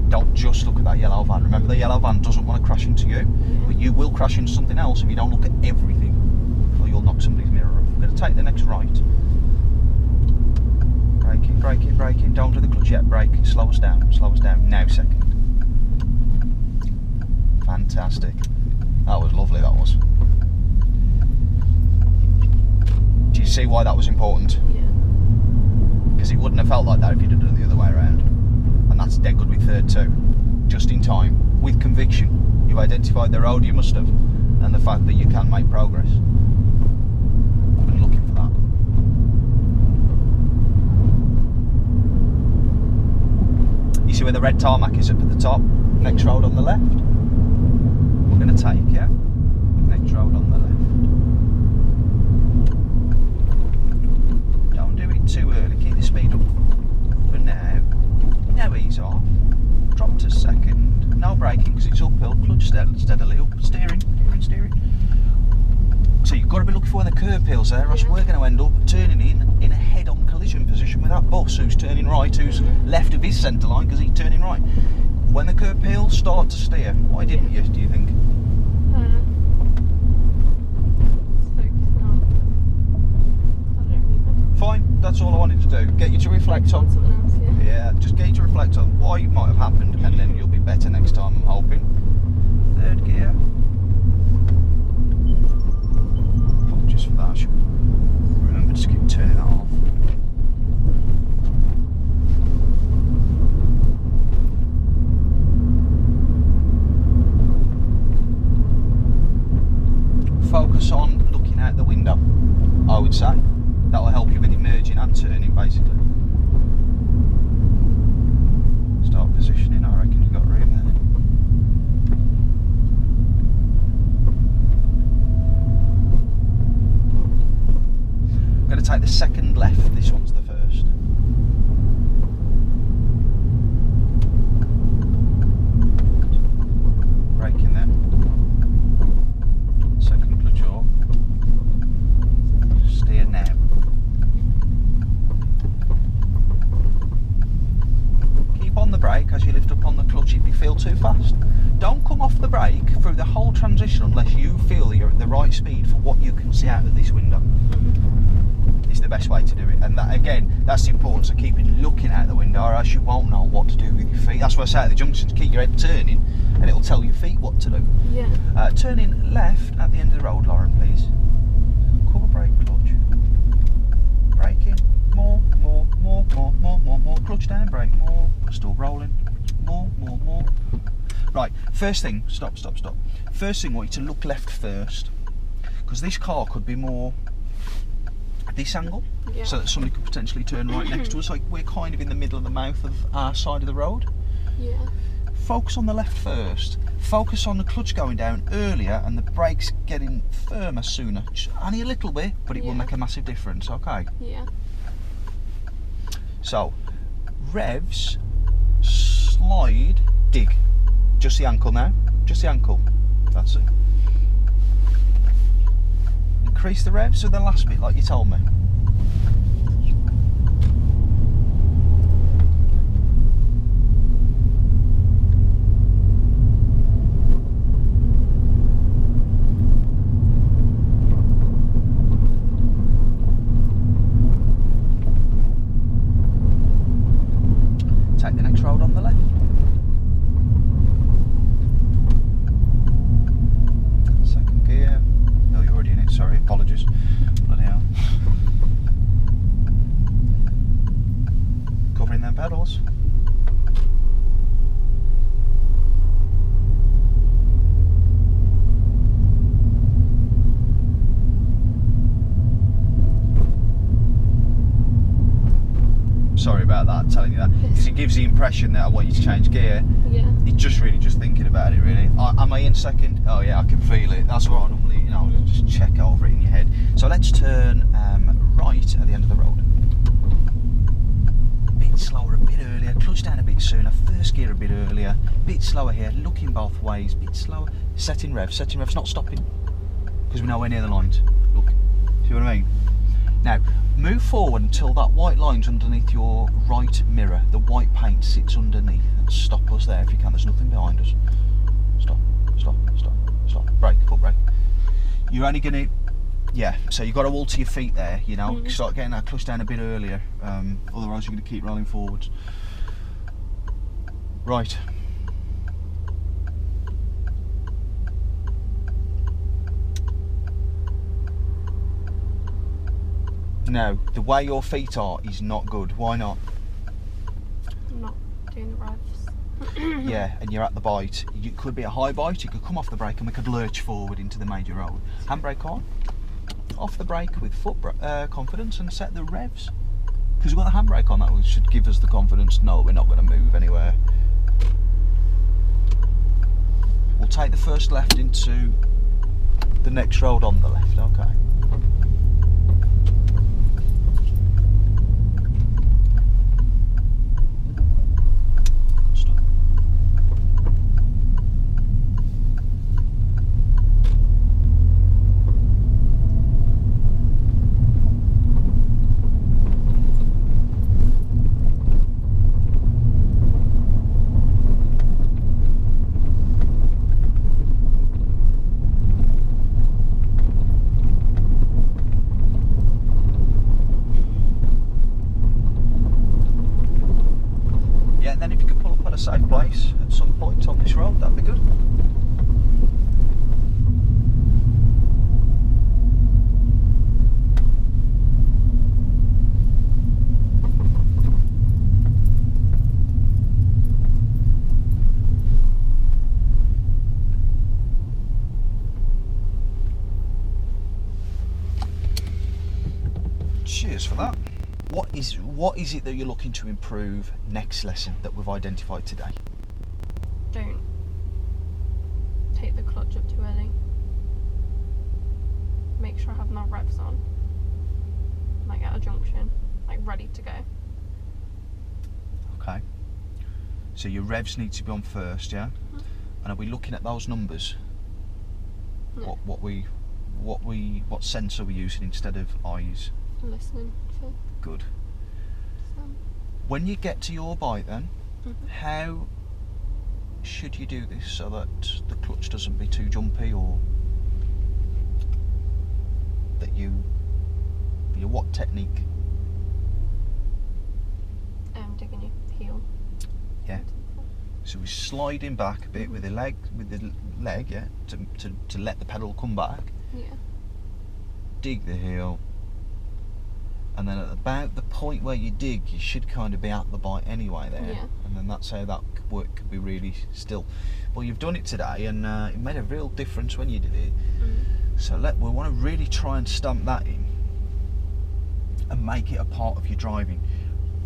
Don't just look at that yellow van. Remember, the yellow van doesn't want to crash into you, but you will crash into something else if you don't look at everything, or you'll knock somebody's mirror off. We're going to take the next right. Braking, braking, braking. Don't do the clutch yet. Brake. Slow us down. Slow us down. Now second. Fantastic. That was lovely, that was. Do you see why that was important? Yeah. Because it wouldn't have felt like that if you'd have done it the other way around. And that's dead good with third too. Just in time, with conviction. You identified the road, you must have, and the fact that you can make progress. I've been looking for that. You see where the red tarmac is up at the top? Next road on the left. We're going to take, yeah? Next road on the left. Don't do it too early, keep the speed up for now. Now ease off. Drop to second. No braking because it's uphill. Clutch steadily up. Steering. So you've got to be looking for when the curb peels there, or else we're going to end up turning in a head-on collision position with that bus who's turning right, who's left of his centre line because he's turning right. When the curb peels, start to steer. Why didn't you, do you think? Fine, that's all I wanted to do. Get you to reflect on something else, yeah, just get you to reflect on why it might have happened, and then you'll be better next time, I'm hoping. Third gear. Apologies for that. I should remember to keep turning that off. Focus on looking out the window, I would say. That will help you with emerging and turning, basically. Start positioning, I reckon you've got room there. I'm going to take the second left, this one's the first. Braking there. Second clutch up. Steer now. On the brake as you lift up on the clutch if you feel too fast. Don't come off the brake through the whole transition unless you feel that you're at the right speed for what you can see out of this window. It's the best way to do it, and that, again, that's the importance of keeping looking out the window, or else you won't know what to do with your feet. That's why I say at the junctions, keep your head turning and it'll tell your feet what to do. Yeah. Turning left at the end of the road, Lauren, please. Cover brake, clutch. Braking. More. Clutch down, brake, more. Still rolling. More. Right, first thing, stop. First thing, I want you to look left first. Because this car could be more at this angle, so that somebody could potentially turn right next to us. Like we're kind of in the middle of the mouth of our side of the road. Yeah. Focus on the left first. Focus on the clutch going down earlier and the brakes getting firmer sooner. Just only a little bit, but it will make a massive difference, okay? Yeah. So, revs, slide, dig. Just the ankle now. Just the ankle. That's it. Increase the revs to the last bit like you told me. Take the next road on the left. Second gear. No, you're already in it, sorry, apologies. Bloody hell. about that, telling you that, because it gives the impression that I want you to change gear. Yeah. You're just thinking about it, really. Am I in second? Oh yeah, I can feel it. That's what I normally, just check over it in your head. So let's turn right at the end of the road. Bit slower, a bit earlier. Clutch down a bit sooner. First gear a bit earlier. Bit slower here. Looking both ways. Bit slower. Setting revs. Not stopping, because we're nowhere near the lines. Look. See what I mean? Now, move forward until that white line's underneath your right mirror. The white paint sits underneath. And stop us there if you can. There's nothing behind us. Stop. Brake. Foot brake. You're only going to... Yeah, so you've got to alter your feet there, Start getting that clutch down a bit earlier. Otherwise you're going to keep rolling forwards. Right. Now, the way your feet are is not good. Why not? I'm not doing the revs. Yeah, and you're at the bite. You could be a high bite, you could come off the brake and we could lurch forward into the major road. Handbrake on, off the brake with foot confidence and set the revs. Because we've got the handbrake on, that should give us the confidence to know that we're not going to move anywhere. We'll take the first left into the next road on the left, okay. Safe place at some point on this road, that'd be good. Cheers for that. What is it that you're looking to improve next lesson that we've identified today? Don't take the clutch up too early. Make sure I have my revs on, like at a junction, like ready to go. Okay. So your revs need to be on first, yeah? Mm-hmm. And are we looking at those numbers? No. What sensor are we using instead of eyes? Listening for. Good. Sound. When you get to your bike then, Mm-hmm. how should you do this so that the clutch doesn't be too jumpy, or that your what technique? Digging your heel. Yeah. So we're sliding back a bit with the leg, yeah, to let the pedal come back. Yeah. Dig the heel. And then at about the point where you dig, you should kind of be at the bite anyway there. Yeah. And then that's how that work could be really still. Well, you've done it today, and it made a real difference when you did it. So we want to really try and stamp that in and make it a part of your driving.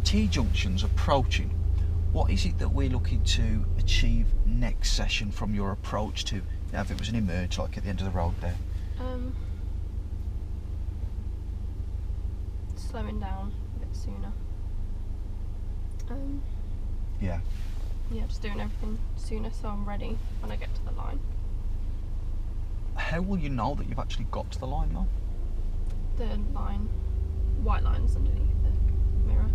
T-junctions approaching. What is it that we're looking to achieve next session from your approach to, now if it was an emerge like at the end of the road there? Slowing down a bit sooner. Yeah. Yeah, just doing everything sooner so I'm ready when I get to the line. How will you know that you've actually got to the line though? The line, white lines underneath the mirror.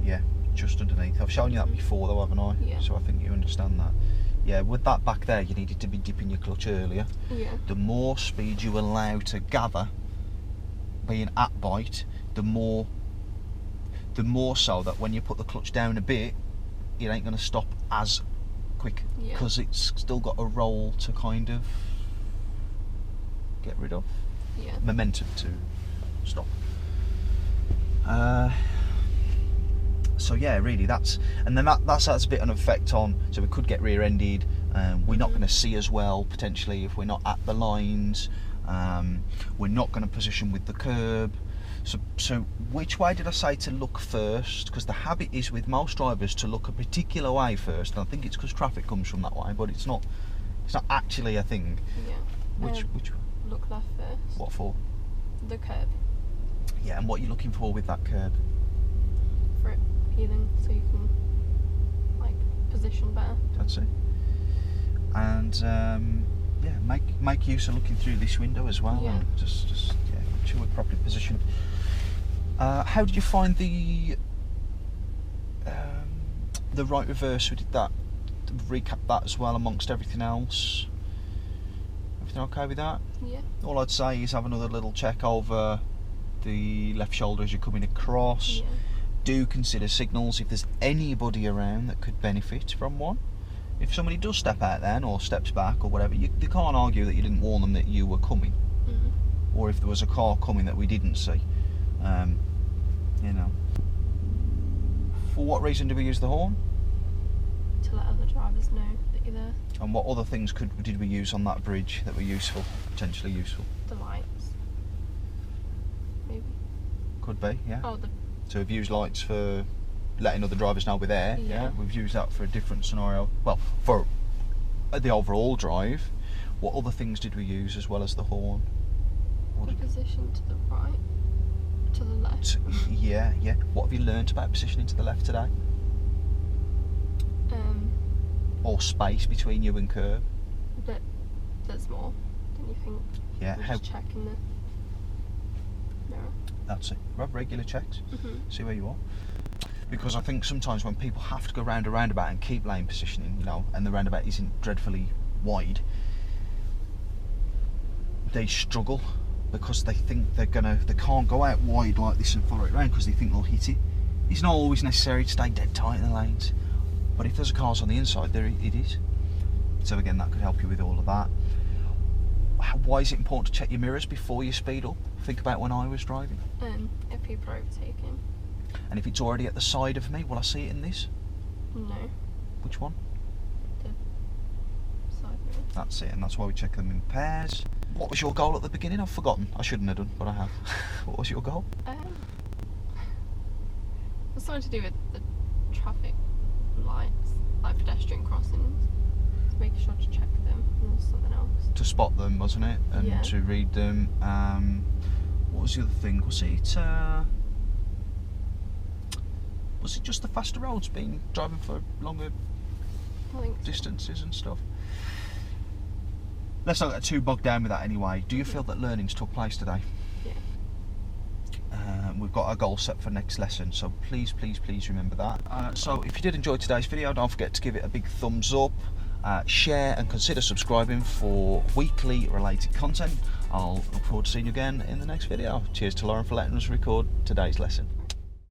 Yeah, just underneath. I've shown you that before though, haven't I? Yeah. So I think you understand that. Yeah, with that back there, you needed to be dipping your clutch earlier. Yeah. The more speed you allow to gather, being at bite, the more so that when you put the clutch down a bit, it ain't going to stop as quick, because it's still got a roll to kind of get rid of. Yeah. Momentum to stop. So yeah, really, that's a bit of an effect on. So we could get rear-ended. We're not going to see as well potentially if we're not at the lines. We're not going to position with the curb. So which way did I say to look first? Because the habit is with most drivers to look a particular way first, and I think it's because traffic comes from that way, but it's not actually a thing. Yeah. Which Look left first. what for? The curb. Yeah, and what are you looking for with that curb? For it peeling, so you can like position better. That's it. And yeah, make use of looking through this window as well. Yeah. And just yeah, make sure we're properly positioned. How did you find the right reverse? We did that. Recap that as well amongst everything else. Everything okay with that? Yeah. All I'd say is have another little check over the left shoulder as you're coming across. Yeah. Do consider signals if there's anybody around that could benefit from one. If somebody does step out then or steps back or whatever, you can't argue that you didn't warn them that you were coming. Mm-hmm. Or if there was a car coming that we didn't see. You know. For what reason do we use the horn? To let other drivers know that you're there. And what other things did we use on that bridge that were useful, potentially useful? The lights. Maybe. Could be, yeah. Oh, So we've used lights for letting other drivers know we're there. Yeah. We've used that for a different scenario. Well, for the overall drive. What other things did we use as well as the horn? the position to the right. To the left. Yeah. What have you learnt about positioning to the left today? Or space between you and curb? But there's more than you think. Yeah. Just checking the mirror. That's it. Have regular checks. Mm-hmm. See where you are. Because I think sometimes when people have to go round a roundabout and keep lane positioning, you know, and the roundabout isn't dreadfully wide, they struggle because they think they can't go out wide like this and follow it round because they think they'll hit it. It's not always necessary to stay dead tight in the lanes, but if there's cars on the inside, there it is. So again, that could help you with all of that. Why is it important to check your mirrors before you speed up? Think about when I was driving. If people are overtaking. And if it's already at the side of me, will I see it in this? No. Which one? The side mirror. That's it, and that's why we check them in pairs. What was your goal at the beginning? I've forgotten. I shouldn't have done, but I have. What was your goal? It's something to do with the traffic lights, like pedestrian crossings. So making sure to check them, and there's something else. To spot them, wasn't it? And Yeah. to read them. What was the other thing? Was it just the faster roads, driving for longer I think so. distances and stuff? Let's not get too bogged down with that anyway. Do you feel that learnings took place today? Yeah. We've got our goal set for next lesson, so please remember that. So if you did enjoy today's video, don't forget to give it a big thumbs up, share and consider subscribing for weekly related content. I'll look forward to seeing you again in the next video. Cheers to Lauren for letting us record today's lesson.